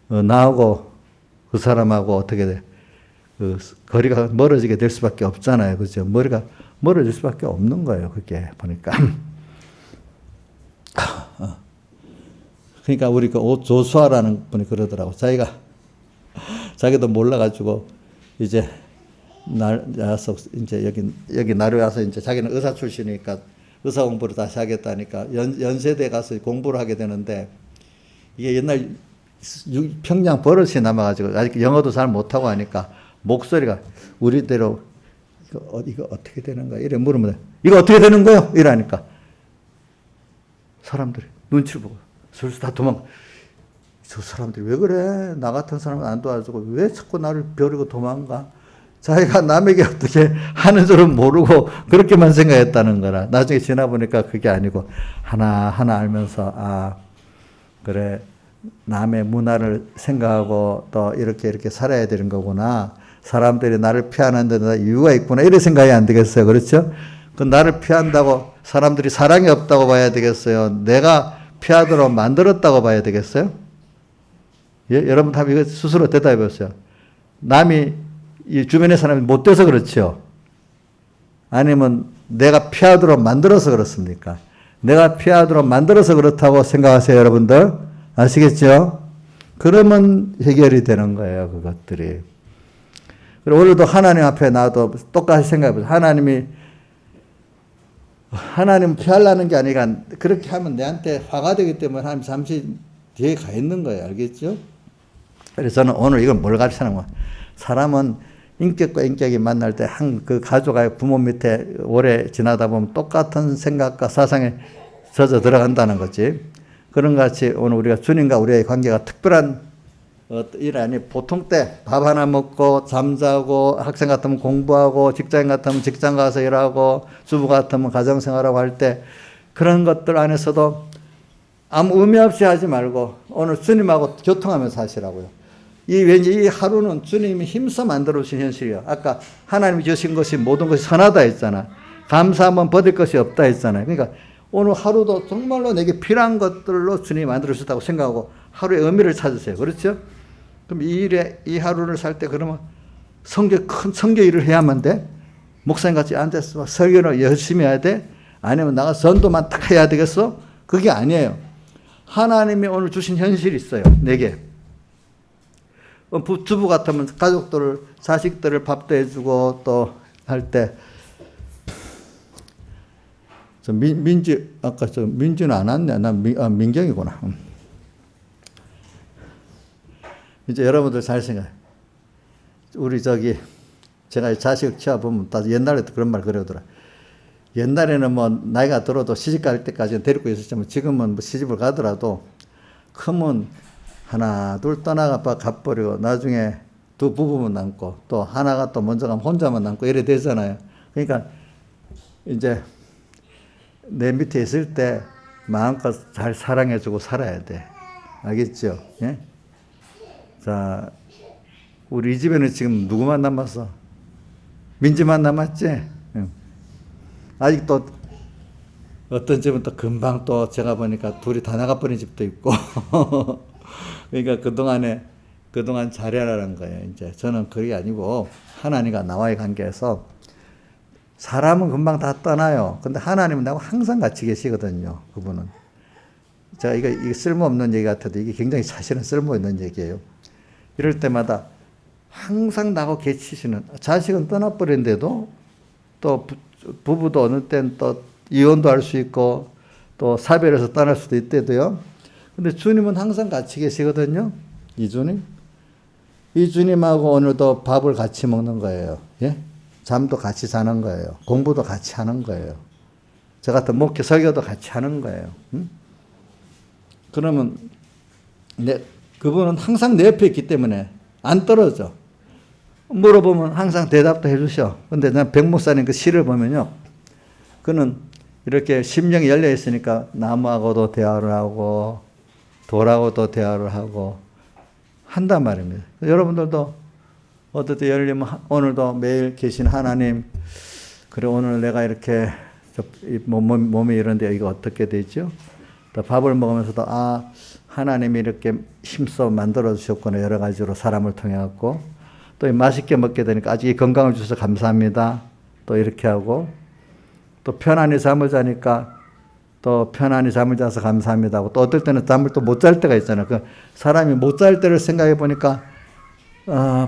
나하고 그 사람하고 어떻게 돼? 그 거리가 멀어지게 될 수밖에 없잖아요. 그죠? 머리가 멀어질 수밖에 없는 거예요. 그게 보니까. 그러니까 우리 그 조수아라는 분이 그러더라고. 자기도 몰라가지고 이제 와서 이제 여기 나루에 와서 이제 자기는 의사 출신이니까 의사 공부를 다시 하겠다니까 연세대 가서 공부를 하게 되는데 이게 옛날 평양 버릇이 남아가지고 아직 영어도 잘 못하고 하니까 목소리가 우리대로 이거 어떻게 되는 거야? 이래 물으면 이거 어떻게 되는 거요? 이러니까 사람들이 눈치를 보고 슬슬 다 도망가. 저 사람들이 왜 그래? 나 같은 사람은 안 도와주고 왜 자꾸 나를 버리고 도망가? 자기가 남에게 어떻게 하는 줄은 모르고 그렇게만 생각했다는 거라. 나중에 지나보니까 그게 아니고 하나하나 알면서 아 그래 남의 문화를 생각하고 또 이렇게 살아야 되는 거구나. 사람들이 나를 피하는 데 이유가 있구나. 이런 생각이 안 되겠어요. 그렇죠? 그 나를 피한다고 사람들이 사랑이 없다고 봐야 되겠어요? 내가 피하도록 만들었다고 봐야 되겠어요? 예? 여러분 한번 이거 스스로 대답해 보세요. 남이 이 주변의 사람이 못 돼서 그렇죠? 아니면 내가 피하도록 만들어서 그렇습니까? 내가 피하도록 만들어서 그렇다고 생각하세요, 여러분들? 아시겠죠? 그러면 해결이 되는 거예요, 그것들이. 그리고 오늘도 하나님 앞에 나도 똑같이 생각해 보세요. 하나님 피하려는 게 아니라 그렇게 하면 내한테 화가 되기 때문에 하나님 잠시 뒤에 가 있는 거예요. 알겠죠? 그래서 저는 오늘 이걸 뭘 가르치는 거야? 사람은 인격과 인격이 만날 때 그 가족의 부모 밑에 오래 지나다 보면 똑같은 생각과 사상에 젖어 들어간다는 거지. 그런 것 같이 오늘 우리가 주님과 우리의 관계가 특별한 일 아니 보통 때 밥 하나 먹고 잠자고 학생 같으면 공부하고 직장인 같으면 직장 가서 일하고 주부 같으면 가정생활하고 할 때 그런 것들 안에서도 아무 의미 없이 하지 말고 오늘 주님하고 교통하면서 하시라고요. 왠지 이 하루는 주님이 힘써 만들어 주신 현실이에요. 아까 하나님이 주신 것이 모든 것이 선하다 했잖아. 감사하면 받을 것이 없다 했잖아요. 그러니까 오늘 하루도 정말로 내게 필요한 것들로 주님이 만들어 주셨다고 생각하고 하루의 의미를 찾으세요. 그렇죠? 그럼 이 하루를 살 때 그러면 큰 성교 일을 해야만 돼? 목사님 같이 앉아서 설교를 열심히 해야 돼? 아니면 나가 전도만 딱 해야 되겠어? 그게 아니에요. 하나님이 오늘 주신 현실이 있어요. 내게. 주부 같으면 가족들을, 자식들을 밥도 해주고 또 할 때, 아까 민주는 안 왔네. 민경이구나. 이제 여러분들 잘 생각해. 우리 제가 자식 키워보면 다 옛날에도 그런 말 그러더라. 옛날에는 뭐 나이가 들어도 시집 갈 때까지는 데리고 있었지만 지금은 뭐 시집을 가더라도 크면 하나 둘 떠나가 가버리고 나중에 두 부부만 남고 또 하나가 또 먼저 가면 혼자만 남고 이래 되잖아요. 그러니까 이제 내 밑에 있을 때 마음껏 잘 사랑해주고 살아야 돼. 알겠죠? 예? 자, 우리 이 집에는 지금 누구만 남았어? 민지만 남았지? 응. 아직도 어떤 집은 또 금방 또 제가 보니까 둘이 다 나가버린 집도 있고. 그러니까 그동안 잘해라는 거예요. 이제 저는 그게 아니고 하나님과 나와의 관계에서 사람은 금방 다 떠나요. 근데 하나님은 나하고 항상 같이 계시거든요. 그분은. 제가 이게 쓸모없는 얘기 같아도 이게 굉장히 사실은 쓸모있는 얘기예요. 이럴 때마다 항상 나하고 계시는, 자식은 떠나버린데도 또 부부도 어느 때는 또 이혼도 할 수 있고 또 사별해서 떠날 수도 있대도요. 근데 주님은 항상 같이 계시거든요. 이 주님하고 오늘도 밥을 같이 먹는 거예요. 예? 잠도 같이 자는 거예요. 공부도 같이 하는 거예요. 저 같은 목회 설교도 같이 하는 거예요. 응? 그러면 그분은 항상 내 옆에 있기 때문에 안 떨어져. 물어보면 항상 대답도 해주셔. 근데 난 백목사님 그 시를 보면요. 그는 이렇게 심령이 열려 있으니까 나무하고도 대화를 하고 돌하고도 대화를 하고 한단 말입니다. 여러분들도 어떻게 열리면 오늘도 매일 계신 하나님, 그래 오늘 내가 이렇게 몸이 이런데 이거 어떻게 되죠? 또 밥을 먹으면서도 하나님이 이렇게 힘써 만들어 주셨구나, 여러 가지로 사람을 통해 갖고 또 맛있게 먹게 되니까 아직 이 건강을 주셔서 감사합니다. 또 이렇게 하고 또 편안히 잠을 자니까 또 편안히 잠을 자서 감사합니다 하고 또 어떨 때는 잠을 또 못 잘 때가 있잖아요. 그 사람이 못 잘 때를 생각해 보니까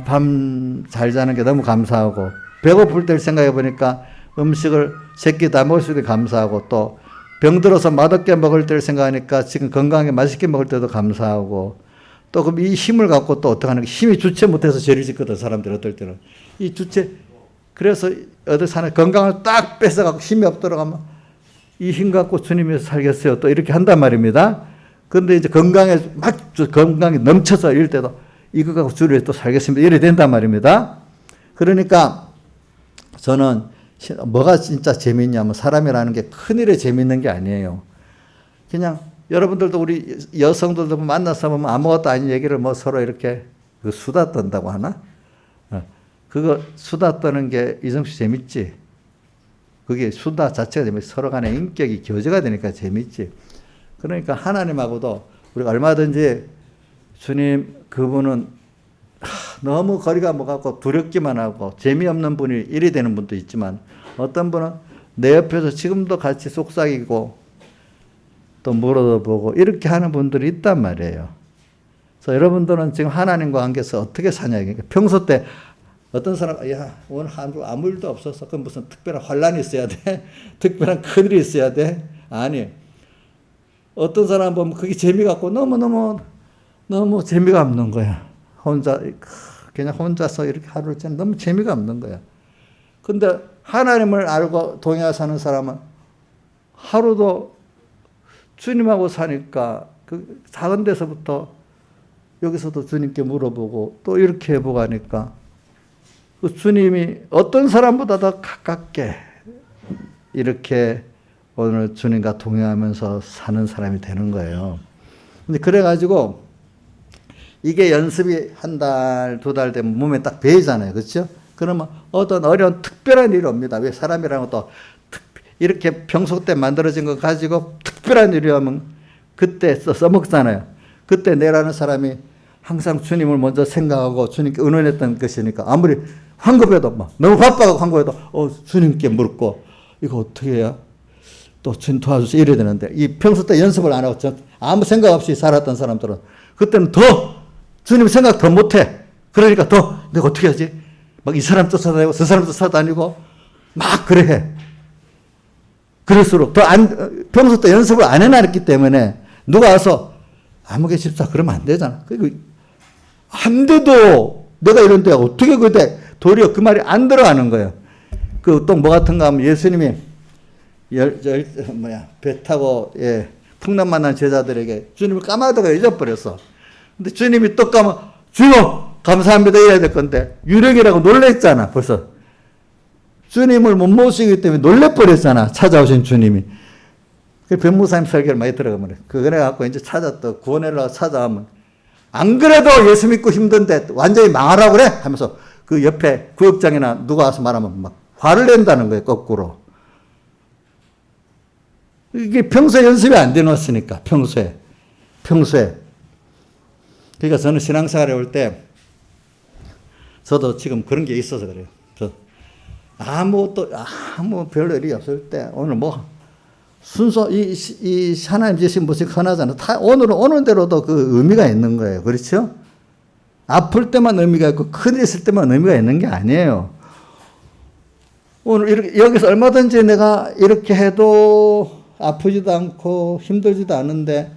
밤 잘 자는 게 너무 감사하고 배고플 때를 생각해 보니까 음식을 3끼 다 먹을 수 있게 감사하고 또 병들어서 맛없게 먹을 때를 생각하니까 지금 건강하게 맛있게 먹을 때도 감사하고 또 그럼 이 힘을 갖고 또 어떻게 하는 게 힘이 주체 못해서 죄를 짓거든 사람들 어떨 때는 이 주체 그래서 어디 사는 건강을 딱 뺏어갖고 힘이 없도록 하면 이 힘 갖고 주님이 살겠어요 또 이렇게 한단 말입니다. 그런데 이제 건강이 넘쳐서 이럴 때도 이거 갖고 주를 또 살겠습니다 이래 된단 말입니다. 그러니까 저는 뭐가 진짜 재미있냐면 사람이라는 게 큰일에 재미있는 게 아니에요. 그냥 여러분들도 우리 여성들도 만나서 보면 아무것도 아닌 얘기를 뭐 서로 이렇게 수다 떤다고 하나? 그거 수다 떠는 게 이성씨 재밌지? 그게 수다 자체가 재밌지. 서로 간의 인격이 교제가 되니까 재밌지. 그러니까 하나님하고도 우리가 얼마든지 주님 그분은 너무 거리가 멀고 두렵기만 하고 재미없는 분이 일이 되는 분도 있지만 어떤 분은 내 옆에서 지금도 같이 속삭이고 또 물어도 보고 이렇게 하는 분들이 있단 말이에요. 그래서 여러분들은 지금 하나님과 관계에서 어떻게 사냐. 평소 때 어떤 사람 오늘 아무 일도 없었어. 그럼 무슨 특별한 환란이 있어야 돼? 특별한 큰일이 있어야 돼? 아니. 어떤 사람 보면 그게 재미가 없고 너무 재미가 없는 거야. 그냥 혼자서 이렇게 하루를 지내는 너무 재미가 없는 거야. 근데 하나님을 알고 동행하여 사는 사람은 하루도 주님하고 사니까 그 작은 데서부터 여기서도 주님께 물어보고 또 이렇게 해보고 하니까 그 주님이 어떤 사람보다 더 가깝게 이렇게 오늘 주님과 동행하면서 사는 사람이 되는 거예요. 근데 그래가지고 이게 연습이 1달, 2달 되면 몸에 딱 배이잖아요. 그렇죠? 그러면 어떤 어려운 특별한 일이 옵니다. 왜 사람이라는 것도 이렇게 평소 때 만들어진 거 가지고 특별한 일이 오면 그때 써먹잖아요. 그때 내라는 사람이 항상 주님을 먼저 생각하고 주님께 의논했던 것이니까 아무리 황급해도 너무 바빠서 황급해도 주님께 묻고 이거 어떻게 해야 또 주님 도와주세요 이래야 되는데 이 평소 때 연습을 안 하고 아무 생각 없이 살았던 사람들은 그때는 더 주님 생각 더 못해. 그러니까 더 내가 어떻게 하지? 막 이 사람 쫓아다니고 저 사람 쫓아다니고 막 그래 해. 그럴수록 평소 때 연습을 안 해놨기 때문에 누가 와서 아무개 집사 그러면 안 되잖아. 안 돼도 내가 이런데 어떻게 그래? 도리어 그 말이 안 들어가는 거예요. 그 또 뭐 같은가 하면 예수님이 배 타고 풍랑 만난 제자들에게 주님을 까마다가 잊어버렸어. 근데 주님이 또 주여 감사합니다 이래야 될 건데 유령이라고 놀랬잖아. 벌써 주님을 못 모시기 때문에 놀래버렸잖아. 찾아오신 주님이. 그 변무사님 설교를 많이 들어가면 그래 갖고 이제 구원하려고 찾아오면 안 그래도 예수 믿고 힘든데 완전히 망하라고 그래? 하면서 그 옆에 구역장이나 누가 와서 말하면 막 화를 낸다는 거예요, 거꾸로. 이게 평소에 연습이 안 되놓았으니까, 평소에. 그러니까 저는 신앙생활에 올 때, 저도 지금 그런 게 있어서 그래요. 아무 별로 일이 없을 때, 오늘 뭐, 순서, 이 하나님 주신 것이 흔하잖아. 오늘은 오는 대로도 그 의미가 있는 거예요. 그렇죠? 아플 때만 의미가 있고, 큰일 있을 때만 의미가 있는 게 아니에요. 오늘 이렇게, 여기서 얼마든지 내가 이렇게 해도 아프지도 않고 힘들지도 않은데,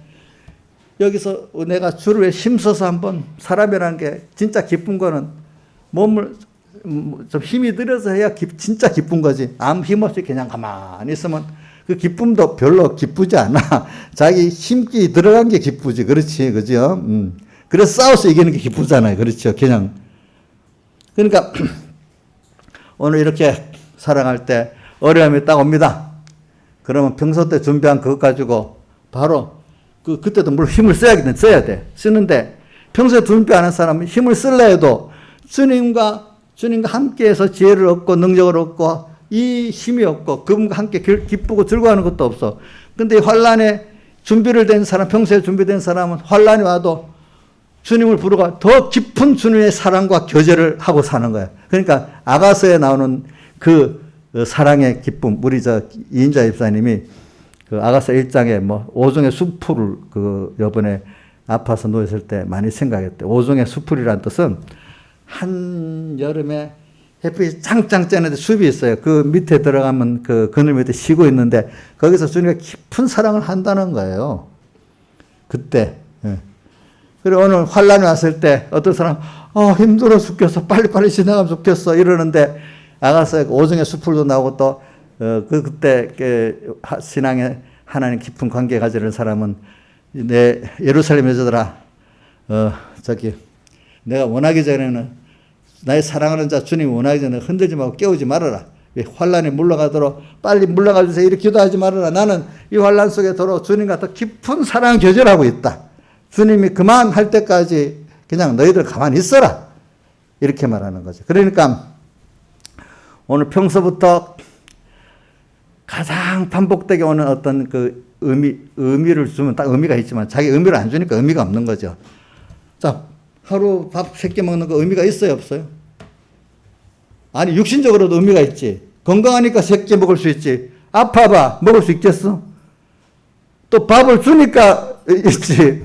여기서 내가 주를 위해 힘써서 한번 사람이라는 게 진짜 기쁜 거는 몸을 좀 힘이 들여서 해야 진짜 기쁜 거지. 아무 힘 없이 그냥 가만히 있으면 그 기쁨도 별로 기쁘지 않아. 자기 힘기 들어간 게 기쁘지. 그렇지. 그죠? 그래서 싸워서 이기는 게 기쁘잖아요. 그렇죠. 그냥. 그러니까 오늘 이렇게 살아갈 때 어려움이 딱 옵니다. 그러면 평소 때 준비한 그것 가지고 바로 그때도 물론 힘을 써야 돼. 쓰는데 평소에 준비 안 한 사람은 힘을 쓸라 해도 주님과 함께해서 지혜를 얻고 능력을 얻고 이 힘이 없고 그분과 함께 기쁘고 즐거워하는 것도 없어. 근데 환란에 준비를 된 사람, 평소에 준비된 사람은 환란이 와도 주님을 부르고 더 깊은 주님의 사랑과 교제를 하고 사는 거야. 그러니까 아가서에 나오는 그 사랑의 기쁨, 우리 이인자 집사님이 그 아가서 1장에 뭐 오종의 수풀을 요번에 아파서 누웠을 때 많이 생각했대. 오종의 수풀이라는 뜻은 한 여름에 햇빛이 짱짱 쬐는데 숲이 있어요. 그 밑에 들어가면 그 그늘 밑에 쉬고 있는데 거기서 주님과 깊은 사랑을 한다는 거예요. 그때. 예. 그리고 오늘 환란이 왔을 때 어떤 사람 힘들어 죽겠어. 빨리빨리 지나가면 좋겠어. 이러는데 아가서에 오종의 숲풀도 나오고 또 그때 신앙에 하나님 깊은 관계 가지는 사람은 내 예루살렘 여자들아 내가 원하기 전에는 나의 사랑하는 자 주님이 원하기 전에 흔들지 말고 깨우지 말아라. 환란이 물러가도록 빨리 물러가 주세요. 이렇게 기도하지 말아라. 나는 이 환란 속에 들어 주님과 더 깊은 사랑 교제를 하고 있다. 주님이 그만할 때까지 그냥 너희들 가만히 있어라. 이렇게 말하는 거죠. 그러니까 오늘 평소부터 가장 반복되게 오는 어떤 그 의미를 주면 딱 의미가 있지만 자기 의미를 안 주니까 의미가 없는 거죠. 자, 하루 밥 3끼 먹는 거 의미가 있어요, 없어요? 아니, 육신적으로도 의미가 있지. 건강하니까 3끼 먹을 수 있지. 아파봐, 먹을 수 있겠어? 또 밥을 주니까 있지.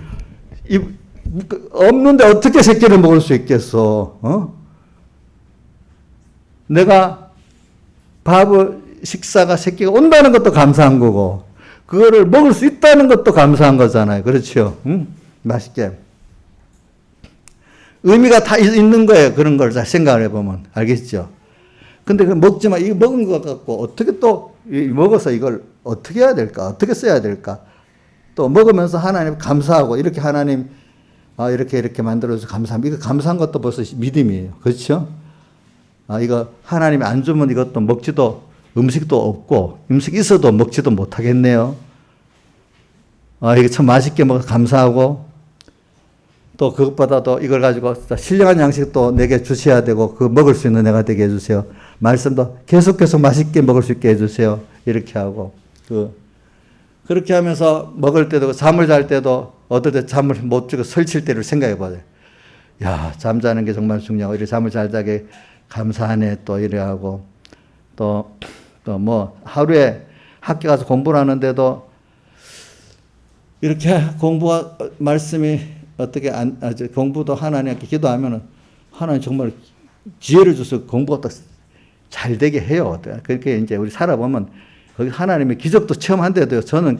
없는데 어떻게 3끼를 먹을 수 있겠어? 내가 식사가 3끼가 온다는 것도 감사한 거고, 그거를 먹을 수 있다는 것도 감사한 거잖아요. 그렇죠? 맛있게. 의미가 다 있는 거예요. 그런 걸 다 생각을 해보면. 알겠죠? 근데 그 먹지만, 이거 먹은 것 같고, 어떻게 또, 먹어서 이걸 어떻게 해야 될까? 어떻게 써야 될까? 또 먹으면서 하나님 감사하고, 이렇게 하나님, 이렇게 만들어서 감사합니다. 이거 감사한 것도 벌써 믿음이에요. 그렇죠? 이거 하나님이 안 주면 이것도 음식도 없고, 음식 있어도 먹지도 못하겠네요. 이거 참 맛있게 먹어서 감사하고, 또 그것보다도 이걸 가지고 신령한 양식도 내게 주셔야 되고 그 먹을 수 있는 내가 되게 해주세요. 말씀도 계속 맛있게 먹을 수 있게 해주세요. 이렇게 하고 그렇게 하면서 먹을 때도 잠을 잘 때도 어떨 때 잠을 못 자고 설칠 때를 생각해 봐요. 야, 잠자는 게 정말 중요하고 이렇게 잠을 잘 자게 감사하네 또 이래 하고 또 뭐 하루에 학교 가서 공부를 하는데도 이렇게 공부와 말씀이 어떻게 공부도 하나님께 기도하면은 하나님 정말 지혜를 줘서 공부가 딱 잘 되게 해요. 그렇게 이제 우리 살아보면 거기 하나님의 기적도 체험한데도요. 저는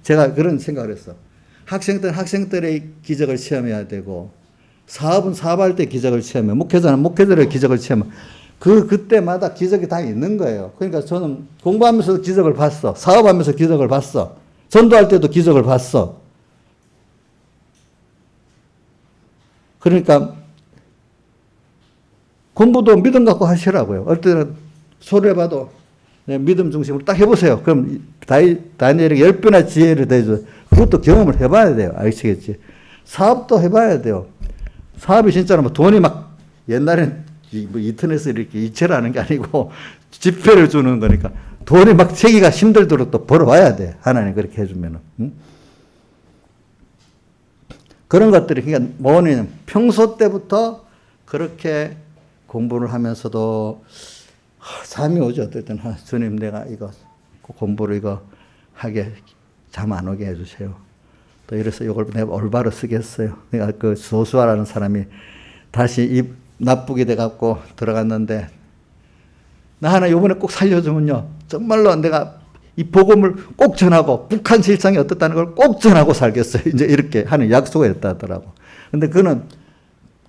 제가 그런 생각을 했어. 학생들의 기적을 체험해야 되고 사업은 사업할 때 기적을 체험해. 목회자는 목회자의 기적을 체험해. 그때마다 기적이 다 있는 거예요. 그러니까 저는 공부하면서 기적을 봤어. 사업하면서 기적을 봤어. 전도할 때도 기적을 봤어. 그러니까 공부도 믿음 갖고 하시라고요. 어떨 때는 소리해봐도 믿음 중심으로 딱 해보세요. 그럼 다니엘에게 10배나 지혜를 대줘. 그것도 경험을 해봐야 돼요. 아시겠지? 사업도 해봐야 돼요. 사업이 진짜로 뭐 돈이 막 옛날엔 뭐 인터넷에 이렇게 이체를 하는 게 아니고 지폐를 주는 거니까 돈이 막 세기가 힘들도록 또 벌어와야 돼. 하나님 그렇게 해주면은. 응? 그런 것들이 그러니까 뭐냐면 평소 때부터 그렇게 공부를 하면서도 잠이 오죠. 어떨 때는 주님 내가 이거 공부를 이거 하게 잠 안 오게 해주세요. 또 이래서 이걸 내가 올바로 쓰겠어요. 내가 그 조수아라는 사람이 다시 입 나쁘게 돼갖고 들어갔는데 나 하나 요번에 꼭 살려주면요. 정말로 내가 이 복음을 꼭 전하고 북한 실상이 어떻다는 걸 꼭 전하고 살겠어요. 이제 이렇게 하는 약속을 했다 하더라고. 근데 그는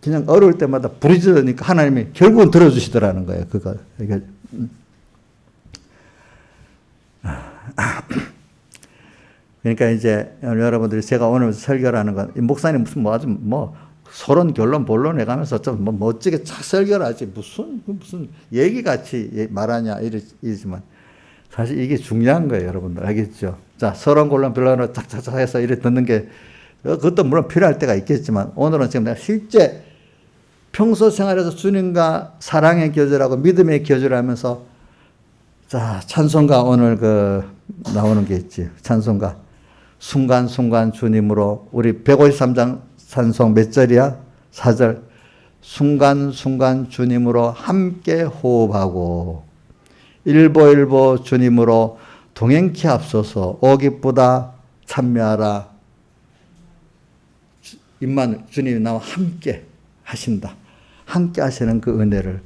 그냥 어려울 때마다 부르짖으니까 하나님이 결국은 들어주시더라는 거예요. 그거. 이게 그러니까 이제 여러분들이 제가 오늘 설교를 하는 건, 이 목사님 무슨 뭐 아주 뭐 서론 결론 본론 해가면서 좀 뭐 멋지게 착 설교를 하지 무슨 얘기같이 말하냐 이러지만 사실 이게 중요한 거예요. 여러분들 알겠죠? 자, 서론 결론 변론으로 착착착 해서 이래 듣는 게 그것도 물론 필요할 때가 있겠지만 오늘은 지금 내가 실제 평소 생활에서 주님과 사랑의 교제라고 믿음의 교제를 하면서 자, 찬송가 오늘 그 나오는 게 있지. 찬송가. 순간순간 주님으로 우리 153장 찬송 몇 절이야? 4절. 순간순간 주님으로 함께 호흡하고 일보일보 주님으로 동행케 앞서서 오기보다 참여하라. 임마누엘 주님이 나와 함께 하신다. 함께 하시는 그 은혜를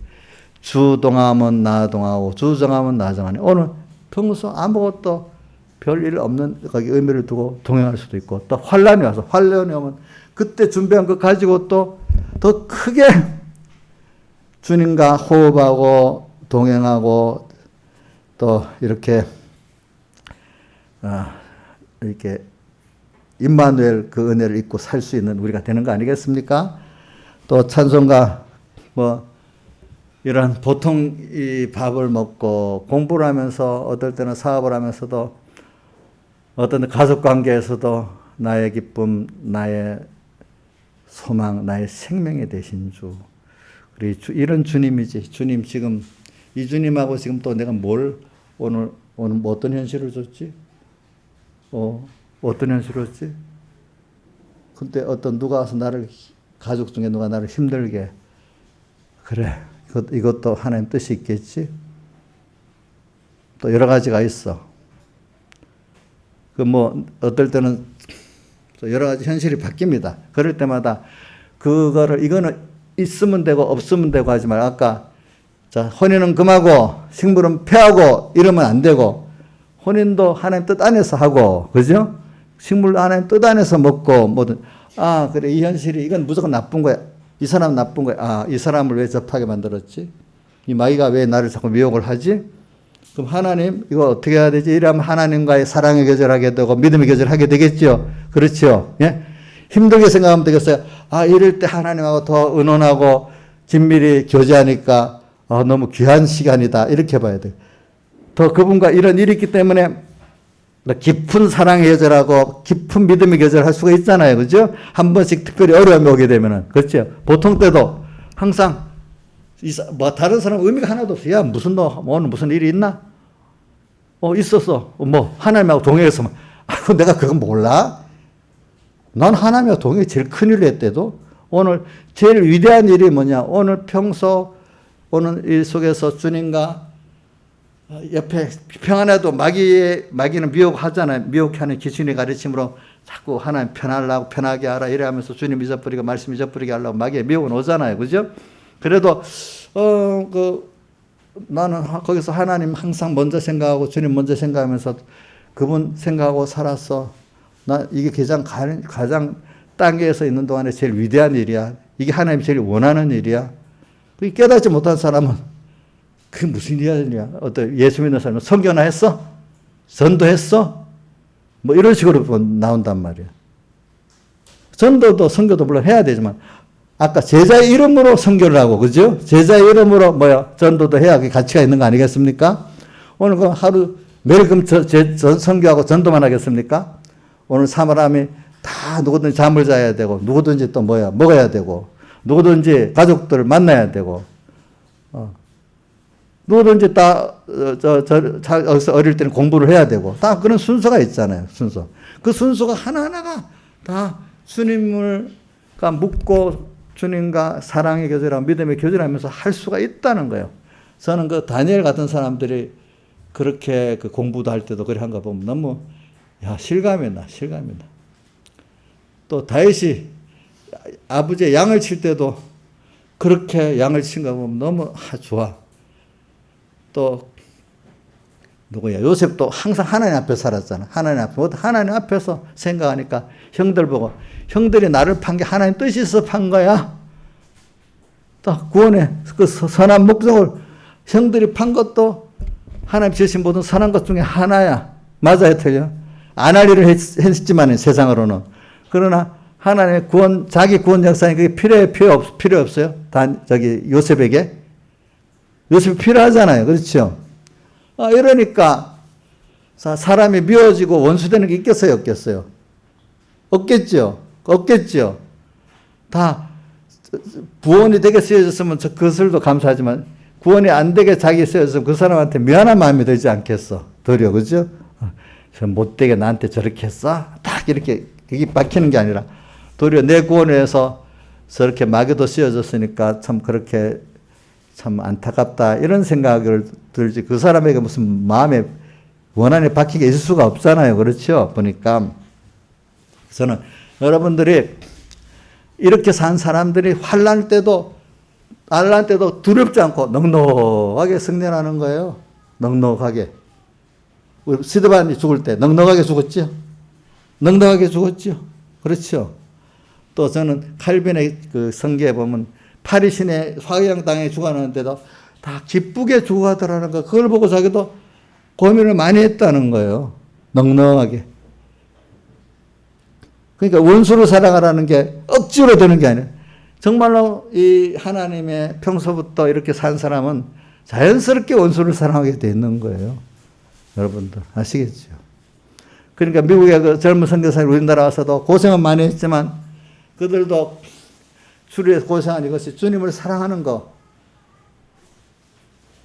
주 동하면 나 동하고 주 정하면 나 정하니 오늘 평소 아무것도 별일 없는 거기 의미를 두고 동행할 수도 있고 또 환란이 와서 환란이 오면 그때 준비한 거 가지고 또 더 크게 주님과 호흡하고 동행하고 또 이렇게 임마누엘 그 은혜를 잊고 살 수 있는 우리가 되는 거 아니겠습니까? 또 찬송가 뭐 이런 보통 이 밥을 먹고 공부를 하면서 어떨 때는 사업을 하면서도 어떤 가족 관계에서도 나의 기쁨, 나의 소망, 나의 생명이 되신 주. 이런 주님이지. 주님 지금 이 주님하고 지금 또 내가 뭘 오늘 뭐 어떤 현실을 줬지? 어떤 현실을 줬지? 근데 누가 와서 나를 가족 중에 누가 나를 힘들게 그래. 이것도 하나님 뜻이 있겠지? 또 여러 가지가 있어. 어떨 때는 여러 가지 현실이 바뀝니다. 그럴 때마다 이거는 있으면 되고 없으면 되고 하지 말고 아까 자, 혼인은 금하고 식물은 폐하고 이러면 안 되고 혼인도 하나님 뜻 안에서 하고 그죠? 식물도 하나님 뜻 안에서 먹고 뭐든 그래 이 현실이 이건 무조건 나쁜 거야. 이 사람 나쁜 거야. 이 사람을 왜 접하게 만들었지? 이 마귀가 왜 나를 자꾸 미혹을 하지? 그럼 하나님 이거 어떻게 해야 되지? 이러면 하나님과의 사랑의 교제를 되고 믿음의 교제를 하게 되겠죠. 그렇죠. 예? 힘들게 생각하면 되겠어요. 이럴 때 하나님하고 더 의논하고 긴밀히 교제하니까 너무 귀한 시간이다. 이렇게 봐야 돼. 더 그분과 이런 일이 있기 때문에 깊은 사랑의 교제라고 깊은 믿음의 교제를 할 수가 있잖아요. 그죠? 한 번씩 특별히 어려움이 오게 되면은. 그렇죠? 보통 때도 항상 다른 사람 의미가 하나도 없어. 야, 오늘 무슨 일이 있나? 있었어. 하나님하고 동행해서. 내가 그건 몰라? 난 하나님하고 동행이 제일 큰일을 했대도 오늘 제일 위대한 일이 뭐냐? 오늘 평소 오늘 일 속에서 주님과 옆에 평안해도 마귀는 미혹하잖아요. 미혹하는 귀신의 가르침으로 자꾸 하나님 편하게 하라 이래 하면서 주님 잊어버리고 말씀 잊어버리게 하려고 마귀의 미혹은 오잖아요. 그죠? 그래도 나는 거기서 하나님 항상 먼저 생각하고 주님 먼저 생각하면서 그분 생각하고 살았어. 나 이게 가장 단계에서 있는 동안에 제일 위대한 일이야. 이게 하나님이 제일 원하는 일이야. 그게 깨닫지 못한 사람은 그게 무슨 일이야? 예수 믿는 사람은 선교나 했어? 전도했어? 뭐 이런 식으로 나온단 말이야. 전도도 선교도 물론 해야 되지만 아까 제자의 이름으로 선교를 하고 그죠? 제자의 이름으로 전도도 해야 그게 가치가 있는 거 아니겠습니까? 오늘 그 하루 매일 그럼 선교하고 전도만 하겠습니까? 오늘 사람이 다 누구든지 잠을 자야 되고, 누구든지 또 먹어야 되고, 누구든지 가족들을 만나야 되고, 누구든지 다, 어릴 때는 공부를 해야 되고, 다 그런 순서가 있잖아요, 순서. 그 순서가 하나하나가 다 주님을 묻고 주님과 사랑의 교제랑 믿음의 교제를 하면서 할 수가 있다는 거예요. 저는 그 다니엘 같은 사람들이 그렇게 그 공부도 할 때도 그렇게 한 거 보면 너무, 실감이 나. 또 다윗이 아버지의 양을 칠 때도 그렇게 양을 친 거 보면 너무 좋아. 또 누구야? 요셉도 항상 하나님 앞에 살았잖아. 하나님 앞에서 생각하니까 형들 보고, 형들이 나를 판 게 하나님 뜻이 있어 판 거야. 또 구원의 그 선한 목적을 형들이 판 것도 하나님 지으신 모든 선한 것 중에 하나야. 맞아요, 틀려? 안 할 일을 했지만 세상으로는. 그러나 하나님의 구원, 자기 구원 역사에 그게 필요 없어요? 요셉에게? 요셉이 필요하잖아요. 그렇죠? 이러니까 사람이 미워지고 원수되는 게 있겠어요? 없겠어요? 없겠죠? 다 구원이 되게 쓰여졌으면 그것을도 감사하지만 구원이 안 되게 자기 쓰여졌으면 그 사람한테 미안한 마음이 들지 않겠어? 도리어, 그죠? 저 못되게 나한테 저렇게 했어? 딱 이렇게 그게 박히는 게 아니라 도리어 내 구원을 위해서 저렇게 마귀도 쓰여졌으니까 참 그렇게 참 안타깝다 이런 생각을 들지 그 사람에게 무슨 마음에 원한이 박히게 있을 수가 없잖아요. 그렇죠? 보니까 저는 여러분들이 이렇게 산 사람들이 환난 때도 두렵지 않고 넉넉하게 승리하는 거예요. 넉넉하게. 우리 스데반이 죽을 때 넉넉하게 죽었죠. 그렇죠. 또 저는 칼빈의 그 성경에 보면 파리신의 화형당에 죽어가는데도 다 기쁘게 죽어가더라는 거. 그걸 보고 자기도 고민을 많이 했다는 거예요. 넉넉하게. 그러니까 원수를 사랑하라는 게 억지로 되는 게 아니에요. 정말로 이 하나님의 평소부터 이렇게 산 사람은 자연스럽게 원수를 사랑하게 돼 있는 거예요. 여러분들 아시겠죠? 그러니까 미국의 그 젊은 선교사님 우리나라 와서도 고생은 많이 했지만 그들도 주리에 고생한 이것이 주님을 사랑하는 거,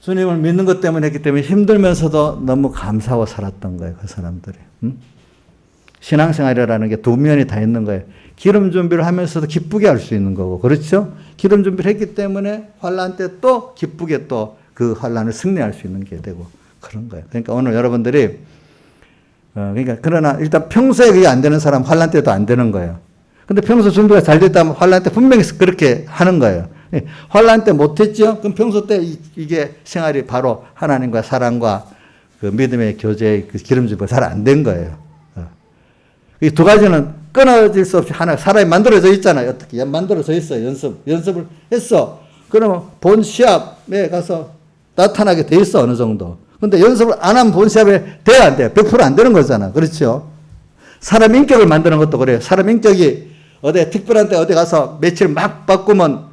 주님을 믿는 것 때문에 했기 때문에 힘들면서도 너무 감사하고 살았던 거예요. 그 사람들이. 신앙생활이라는 게 두 면이 다 있는 거예요. 기름 준비를 하면서도 기쁘게 할 수 있는 거고, 그렇죠? 기름 준비를 했기 때문에 환난 때 또 기쁘게 또 그 환난을 승리할 수 있는 게 되고 그런 거예요. 그러니까 오늘 여러분들이 그러나 일단 평소에 그게 안 되는 사람 환난 때도 안 되는 거예요. 근데 평소 준비가 잘 됐다면 환난 때 분명히 그렇게 하는 거예요. 환난 때 못했죠? 그럼 평소 때 이게 생활이 바로 하나님과 사랑과 그 믿음의 교제의 그 기름 준비가 잘 안 된 거예요. 이 두 가지는 끊어질 수 없이 하나 사람이 만들어져 있잖아요. 어떻게 만들어져 있어요. 연습을 했어. 그러면 본 시합에 가서 나타나게 돼 있어 어느 정도. 근데 연습을 안 하면 본 시합에 돼야 안 돼요. 100% 안 되는 거잖아. 그렇죠? 사람 인격을 만드는 것도 그래요. 사람 인격이 특별한 때 어디 가서 며칠 막 바꾸면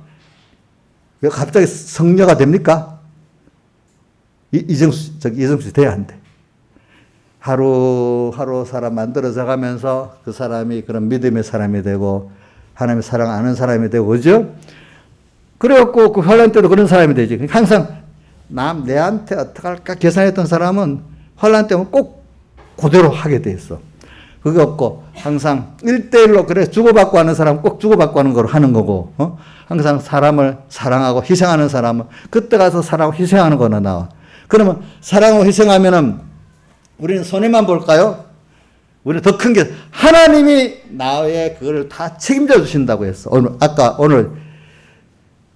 왜 갑자기 성녀가 됩니까? 이정수 돼야 안 돼. 하루하루 사람 만들어져 가면서 그 사람이 그런 믿음의 사람이 되고 하나님의 사랑 아는 사람이 되고 그죠? 그래갖고 그 환난 때도 그런 사람이 되지. 항상 내한테 어떡할까 계산했던 사람은 환난 때면 꼭 그대로 하게 돼 있어. 그게 없고 항상 1대1로 그래 주고받고 하는 사람은 꼭 주고받고 하는 걸 하는 거고 항상 사람을 사랑하고 희생하는 사람은 그때 가서 사랑하고 희생하는 거나 나와. 그러면 사랑하고 희생하면은 우리는 손해만 볼까요? 우리는 더 큰 게 하나님이 나의 그걸 다 책임져 주신다고 했어. 오늘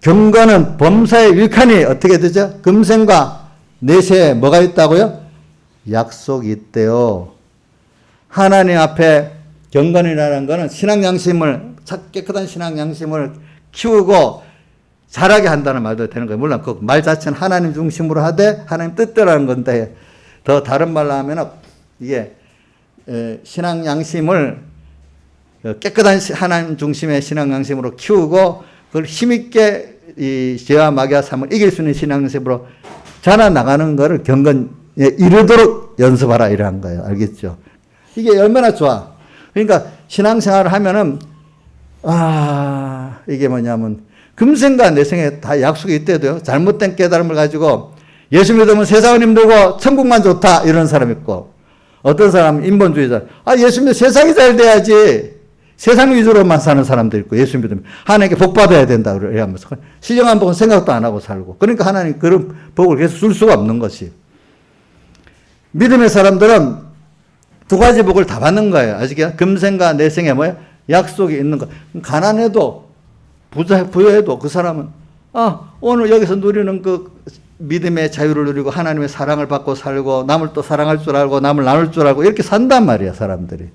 경건은 범사의 일칸이 어떻게 되죠? 금생과 내세에 뭐가 있다고요? 약속이 있대요. 하나님 앞에 경건이라는 것은 신앙 양심을 깨끗한 신앙 양심을 키우고 자라게 한다는 말도 되는 거예요. 물론 그 말 자체는 하나님 중심으로 하되 하나님 뜻대로라는 건데 더 다른 말로 하면 이게 신앙 양심을 깨끗한 하나님 중심의 신앙 양심으로 키우고 그걸 힘있게 이 죄와 마귀와 삶을 이길 수 있는 신앙 양심으로 자라나가는 것을 경건에 이르도록 연습하라 이러한 거예요. 알겠죠? 이게 얼마나 좋아. 그러니까 신앙생활을 하면은 이게 뭐냐면 금생과 내생에 다 약속이 있대도요. 잘못된 깨달음을 가지고 예수 믿으면 세상은 힘들고 천국만 좋다 이런 사람 있고, 어떤 사람은 인본주의자. 예수 믿으면 세상이 잘 돼야지. 세상 위주로만 사는 사람도 있고, 예수 믿으면 하나님께 복 받아야 된다 그래 하면서 신령한 복은 생각도 안 하고 살고. 그러니까 하나님 그런 복을 계속 줄 수가 없는 것이. 믿음의 사람들은 두 가지 복을 다 받는 거예요. 아시겠어요? 금생과 내생에 뭐예요? 약속이 있는 거. 가난해도 부여해도 그 사람은 오늘 여기서 누리는 그 믿음의 자유를 누리고 하나님의 사랑을 받고 살고 남을 또 사랑할 줄 알고 남을 나눌 줄 알고 이렇게 산단 말이야, 사람들이.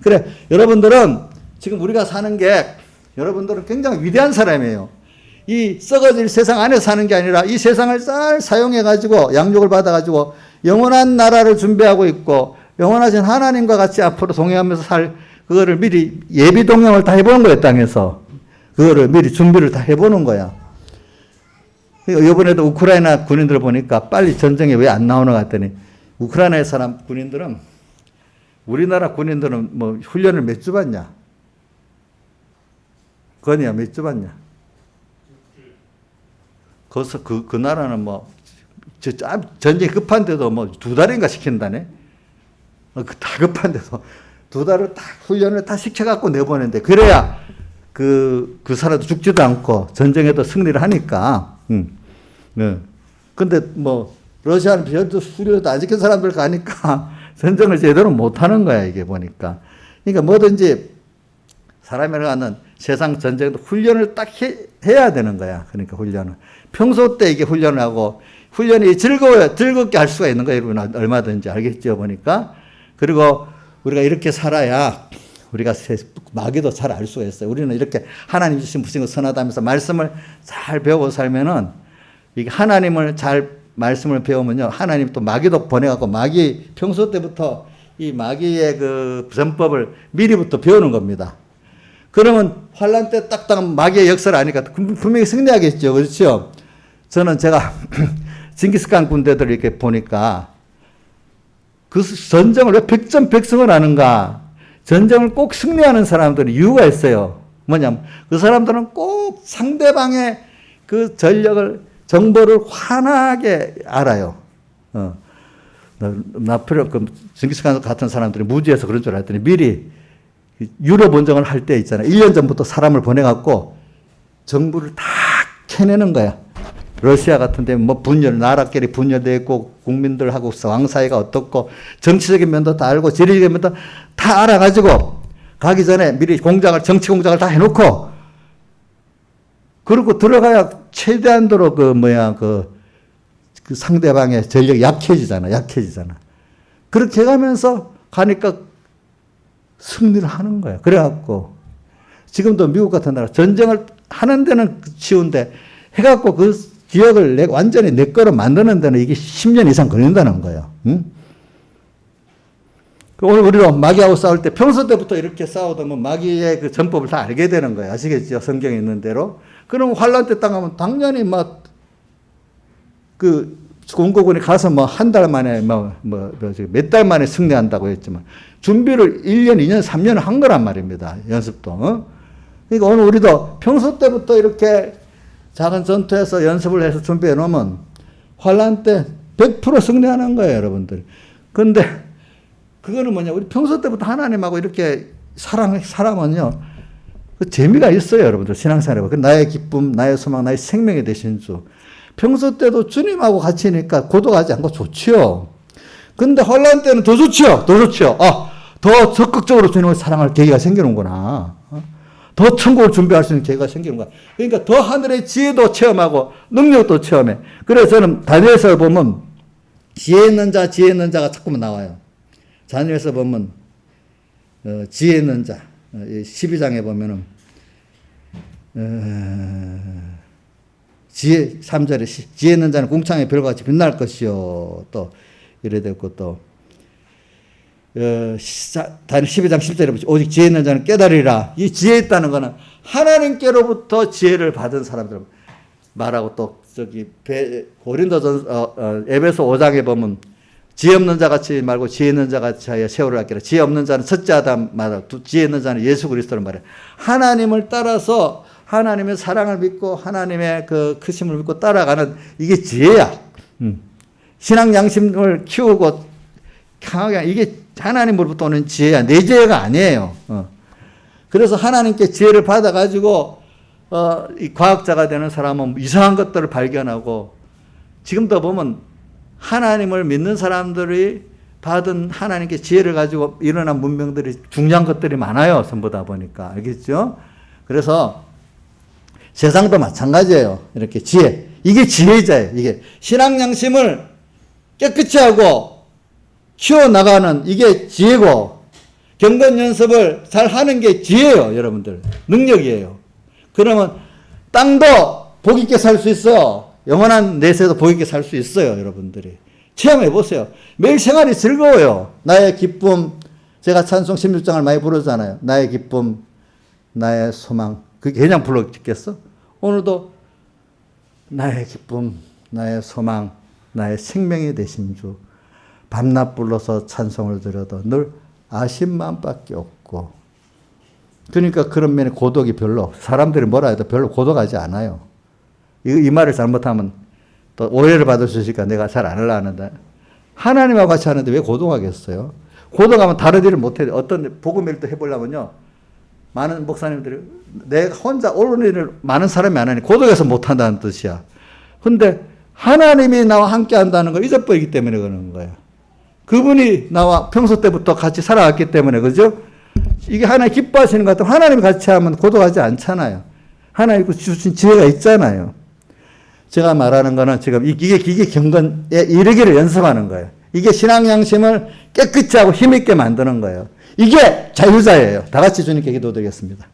그래, 여러분들은 지금 우리가 사는 게, 여러분들은 굉장히 위대한 사람이에요. 이 썩어질 세상 안에 사는 게 아니라 이 세상을 잘 사용해가지고 양육을 받아가지고 영원한 나라를 준비하고 있고 영원하신 하나님과 같이 앞으로 동행하면서 살, 그거를 미리 예비 동행을 다 해보는 거예요, 땅에서. 그거를 미리 준비를 다 해보는 거야. 이번에도 우크라이나 군인들 보니까 빨리 전쟁에 왜 안 나오나 했더니, 우크라이나의 사람 군인들은, 우리나라 군인들은 뭐 훈련을 몇 주 받냐? 건이야, 몇 주 받냐? 거기서 그 나라는 뭐, 전쟁이 급한데도 뭐 2달인가 시킨다네? 다 급한데도 2달을 다 훈련을 다 시켜갖고 내보낸대. 그래야 그 사람도 죽지도 않고 전쟁에도 승리를 하니까. 근데 뭐, 러시아는 전투 훈련도 안 시킨 사람들 가니까 전쟁을 제대로 못 하는 거야, 이게 보니까. 그러니까 뭐든지 사람이라고 하는 세상 전쟁도 훈련을 딱 해야 되는 거야. 그러니까 훈련은. 평소 때 이게 훈련을 하고, 훈련이 즐겁게 할 수가 있는 거예요, 여러분. 얼마든지. 알겠죠, 보니까. 그리고 우리가 이렇게 살아야 우리가 마귀도 잘 알 수가 있어요. 우리는 이렇게 하나님 주신 부신을 선하다면서 말씀을 잘 배우고 살면은, 이게 하나님을 잘 말씀을 배우면요, 하나님 또 마귀도 보내갖고 마귀 평소 때부터 이 마귀의 그 전법을 미리부터 배우는 겁니다. 그러면 환란 때 딱딱 마귀의 역사를 아니까 분명히 승리하겠죠, 그렇죠? 저는 제가 징기스칸 군대들 이렇게 보니까 그 전쟁을 왜 백전백승을 하는가? 전쟁을 꼭 승리하는 사람들은 이유가 있어요. 뭐냐면 그 사람들은 꼭 상대방의 그 전력을, 정보를 환하게 알아요. 징기스칸 같은 사람들이 무지해서 그런 줄 알았더니 미리 유럽 원정을 할 때 있잖아요. 1년 전부터 사람을 보내갖고 정보를 다 캐내는 거야. 러시아 같은 데는 뭐 나라끼리 분열되어 있고, 국민들하고 왕 사이가 어떻고, 정치적인 면도 다 알고, 지리적인 면도 다 알아가지고, 가기 전에 미리 정치 공작을 다 해놓고, 그리고 들어가야 최대한도로 그 상대방의 전력이 약해지잖아. 그렇게 해가면서 가니까 승리를 하는 거야. 그래갖고, 지금도 미국 같은 나라, 전쟁을 하는 데는 쉬운데, 해갖고 그 지역을 완전히 내 거로 만드는 데는 이게 10년 이상 걸린다는 거예요. 응? 오늘 우리도 마귀하고 싸울 때 평소 때부터 이렇게 싸우다 보면 마귀의 그 전법을 다 알게 되는 거예요. 아시겠죠? 성경에 있는 대로. 그럼 환란 때 당하면 당연히 그 공고군이 가서 한 달 만에 몇 달 만에 승리한다고 했지만 준비를 1년, 2년, 3년을 한 거란 말입니다. 연습도. 그러니까 오늘 우리도 평소 때부터 이렇게 작은 전투에서 연습을 해서 준비해 놓으면 환란 때 100% 승리하는 거예요, 여러분들. 근데 그거는 뭐냐, 우리 평소 때부터 하나님하고 이렇게 사람은요, 그 재미가 있어요, 여러분들. 신앙생활에. 그 나의 기쁨, 나의 소망, 나의 생명이 되신 주. 평소 때도 주님하고 같이니까 고독하지 않고 좋지요. 근데 환란 때는 더 좋지요. 더 적극적으로 주님을 사랑할 계기가 생기는구나. 더 천국을 준비할 수 있는 계기가 생기는 거야. 그러니까 더 하늘의 지혜도 체험하고 능력도 체험해. 그래서 저는 다니엘서를 보면 지혜 있는 자가 자꾸만 나와요. 다니엘서 보면 지혜 있는 자, 12장에 보면은 지혜 3절에 지혜 있는 자는 궁창의 별같이 빛날 것이요. 또 이래 되고 또 다니엘 12장 10절에 보시죠. 오직 지혜 있는 자는 깨달으리라. 이 지혜 있다는 거는 하나님께로부터 지혜를 받은 사람들 말하고, 또 고린도전 에베소 5장에 보면 지혜 없는 자 같이 말고 지혜 있는 자 같이 하여 세월을 아끼라. 지혜 없는 자는 첫째 아담 말하 지혜 있는 자는 예수 그리스도를 말해. 하나님을 따라서 하나님의 사랑을 믿고 하나님의 그 크심을 믿고 따라가는 이게 지혜야. 신앙 양심을 키우고 강하게 이게 하나님으로부터 오는 지혜야. 내 지혜가 아니에요. 그래서 하나님께 지혜를 받아가지고 이 과학자가 되는 사람은 이상한 것들을 발견하고 지금도 보면 하나님을 믿는 사람들이 받은 하나님께 지혜를 가지고 일어난 문명들이 중요한 것들이 많아요. 전부 다 보니까. 알겠죠? 그래서 세상도 마찬가지예요. 이렇게 지혜. 이게 지혜자예요. 이게 신앙 양심을 깨끗이 하고 키워나가는 이게 지혜고 경건 연습을 잘 하는 게 지혜예요. 여러분들. 능력이에요. 그러면 땅도 복 있게 살 수 있어요. 영원한 내세도 복 있게 살 수 있어요. 여러분들이. 체험해 보세요. 매일 생활이 즐거워요. 나의 기쁨. 제가 찬송 16장을 많이 부르잖아요. 나의 기쁨, 나의 소망. 그게 그냥 불렀겠어? 오늘도 나의 기쁨, 나의 소망, 나의 생명이 되신 주. 밤낮 불러서 찬송을 드려도 늘 아심만밖에 없고. 그러니까 그런 면에 고독이 별로, 사람들이 뭐라 해도 별로 고독하지 않아요. 이 말을 잘못하면 또 오해를 받을 수 있으니까 내가 잘 안 하려 하는데, 하나님하고 같이 하는데 왜 고독하겠어요? 고독하면 다른 일을 못해. 어떤 복음 일도 해보려면요, 많은 목사님들이 내가 혼자 옳은 일을 많은 사람이 안 하니 고독해서 못한다는 뜻이야. 근데 하나님이 나와 함께 한다는 걸 잊어버리기 때문에 그러는 거예요. 그분이 나와 평소 때부터 같이 살아왔기 때문에, 그죠? 이게 하나님 기뻐하시는 것 같으면 하나님 같이 하면 고독하지 않잖아요. 하나님 주신 지혜가 있잖아요. 제가 말하는 거는 지금 이게 경건에 이르기를 연습하는 거예요. 이게 신앙 양심을 깨끗이 하고 힘있게 만드는 거예요. 이게 자유자예요. 다 같이 주님께 기도드리겠습니다.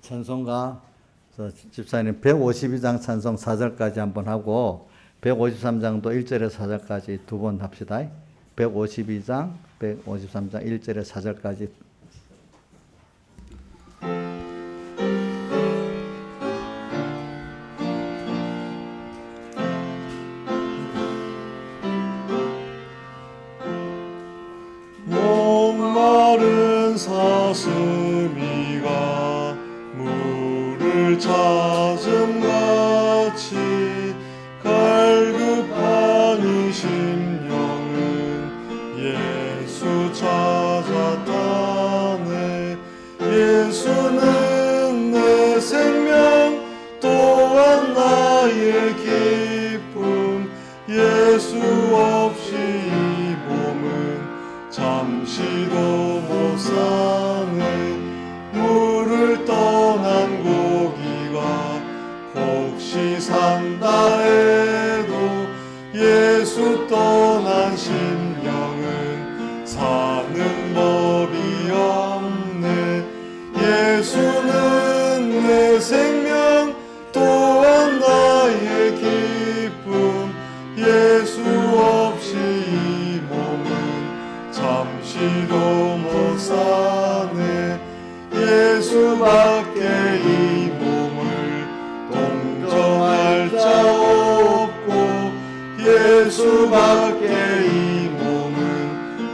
찬송가 집사님 152장 찬송 4절까지 한번 하고 153장도 1절에서 4절까지 두 번 합시다. 152장, 153장 1절에서 4절까지. 목마른 사슴이가 물을 찾음같이 갈급한 이 심령은 예수 찾았다네. 예수는 내 생명 또한 나의 기쁨. 예수 없이 이 몸은 잠시도 못 사네. 물을 떠난 고기가 혹시 산다 해도 예수 떠난 심령은 사는 법이 없네. 예수는 내 생명 또한 나의 기쁨. 예수 없이 이 몸은 잠시도 못 사네. 예수밖에 이 몸을 동정할 자 없고 예수밖에 이 몸은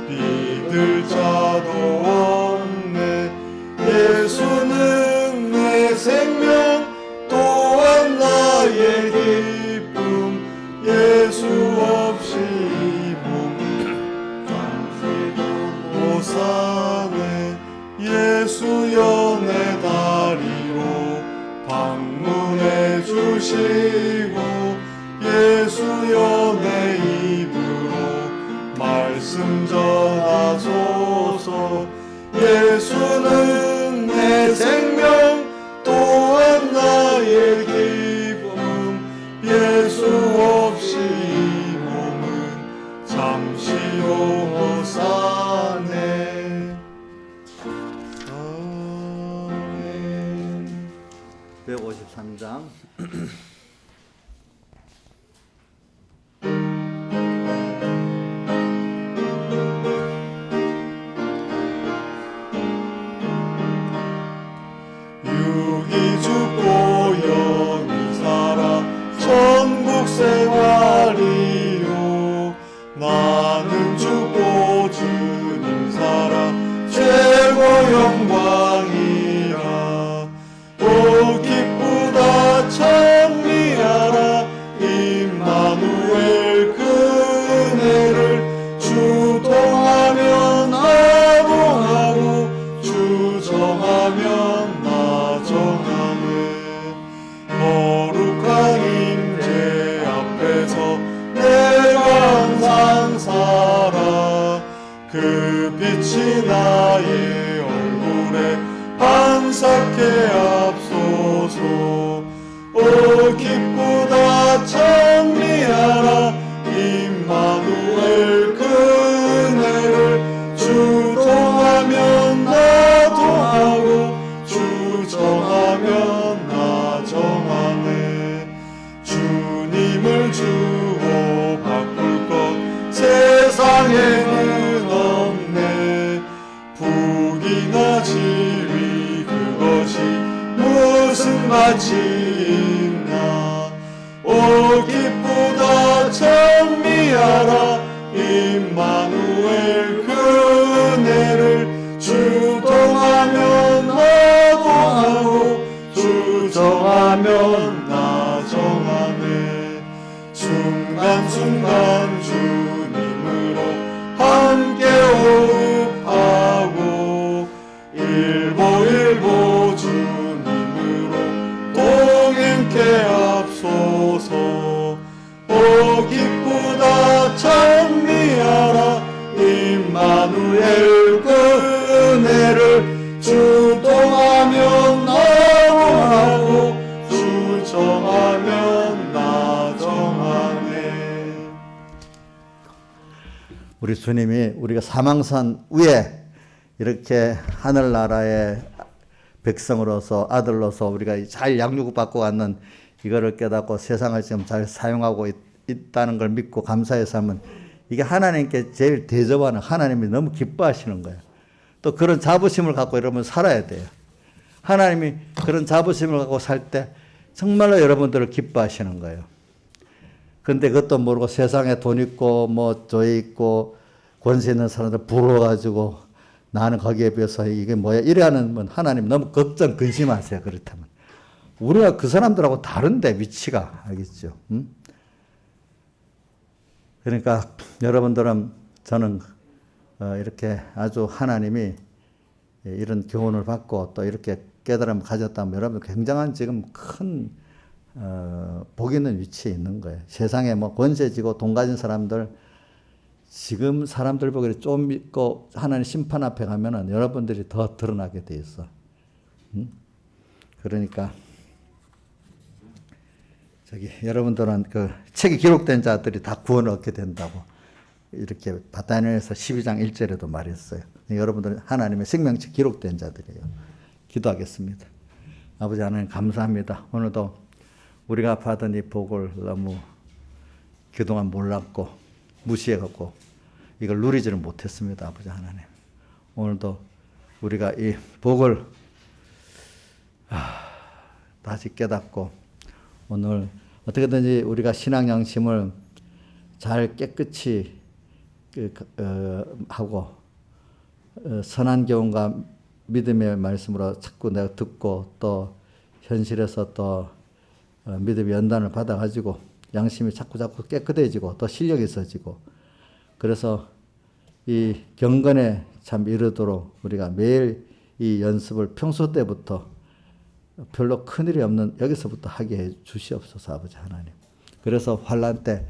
믿을 자도 없네. 예수는 주시고 예수여 내 입으로 말씀 전하소서. 예수는 내 생명 또한 나의 기쁨. 예수 없이 이 몸은 잠시 요사네. 아멘. 153장. 육이 죽고 영이 살아 천국 생활이요. 나는 죽고 주님 살아 최고 영광이라. 오 기쁘다 찬미하라 임마누엘 그 은혜를 주동하면 아동하고 주정하면 정하네. 거룩한 임재 앞에서 내가 항상 살아. 그 빛이 나의 얼굴에 반삭해 앞서서. 오 기쁘다 찬미하라 임마누엘 그 은혜를 주동하면 나도 하고 주정하면 나 정하네. 주님을 주고 바꿀 것 세상에는 없네. 북이나 지위 그것이 무슨 가치 있나. 오 기쁘다 찬미하라 임마누엘 그 은혜를 주동하면 나도 하고 주정하면 나 정하네. 순간순간 주님으로 함께 호흡하고 일보일보 주님으로 동행케 앞서서. 오 기쁘다 찬미하라 임마누엘 그 은혜를 주동하면 나도 하고 주정하면 나 정하네. 우리 주님이 우리가 사망산 위에 이렇게 하늘나라의 백성으로서 아들로서 우리가 잘 양육받고 왔는 이거를 깨닫고 세상을 지금 잘 사용하고 있다는 걸 믿고 감사해서 하면 이게 하나님께 제일 대접하는, 하나님이 너무 기뻐하시는 거예요. 또 그런 자부심을 갖고 여러분 살아야 돼요. 하나님이 그런 자부심을 갖고 살 때 정말로 여러분들을 기뻐하시는 거예요. 근데 그것도 모르고 세상에 돈 있고 뭐 조회 있고 권세 있는 사람들 부러워가지고 나는 거기에 비해서 이게 뭐야 이래 하는 분 하나님 너무 걱정 근심하세요. 그렇다면 우리가 그 사람들하고 다른데 위치가 알겠죠? 그러니까 여러분들은 저는 이렇게 아주 하나님이 이런 교훈을 받고 또 이렇게 깨달음을 가졌다면 여러분 굉장한 지금 큰 복 있는 위치에 있는 거예요. 세상에 뭐 권세지고 돈 가진 사람들 지금 사람들 보기에 좀 믿고 하나님 심판 앞에 가면은 여러분들이 더 드러나게 돼 있어. 그러니까 여러분들은 그 책이 기록된 자들이 다 구원을 얻게 된다고 이렇게 바다니엘서 12장 1절에도 말했어요. 여러분들은 하나님의 생명책 기록된 자들이에요. 기도하겠습니다. 아버지 하나님 감사합니다. 오늘도 우리가 받은 이 복을 너무 그동안 몰랐고 무시해갖고 이걸 누리지를 못했습니다. 아버지 하나님. 오늘도 우리가 이 복을 다시 깨닫고 오늘 어떻게든지 우리가 신앙 양심을 잘 깨끗이 하고 선한 교훈과 믿음의 말씀으로 자꾸 내가 듣고 또 현실에서 또 믿음의 연단을 받아가지고 양심이 자꾸 깨끗해지고 또 실력이 있어지고 그래서 이 경건에 참 이르도록 우리가 매일 이 연습을 평소 때부터 별로 큰일이 없는 여기서부터 하게 해 주시옵소서 아버지 하나님. 그래서 환난 때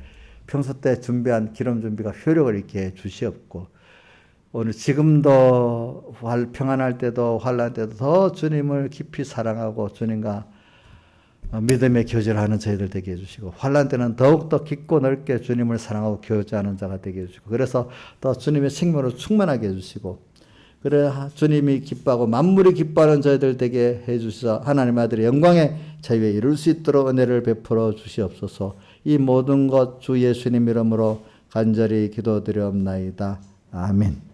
평소 때 준비한 기름 준비가 효력을 있게 해 주시옵고 오늘 지금도 평안할 때도 환난 때도 더 주님을 깊이 사랑하고 주님과 믿음의 교제를 하는 저희들 되게 해주시고 환난 때는 더욱더 깊고 넓게 주님을 사랑하고 교제하는 자가 되게 해주시고 그래서 더 주님의 생명으로 충만하게 해주시고 그래 주님이 기뻐하고 만물이 기뻐하는 저희들 되게 해주셔서 하나님 아들의 영광의 자유에 이룰 수 있도록 은혜를 베풀어 주시옵소서. 이 모든 것 주 예수님 이름으로 간절히 기도드리옵나이다. 아멘.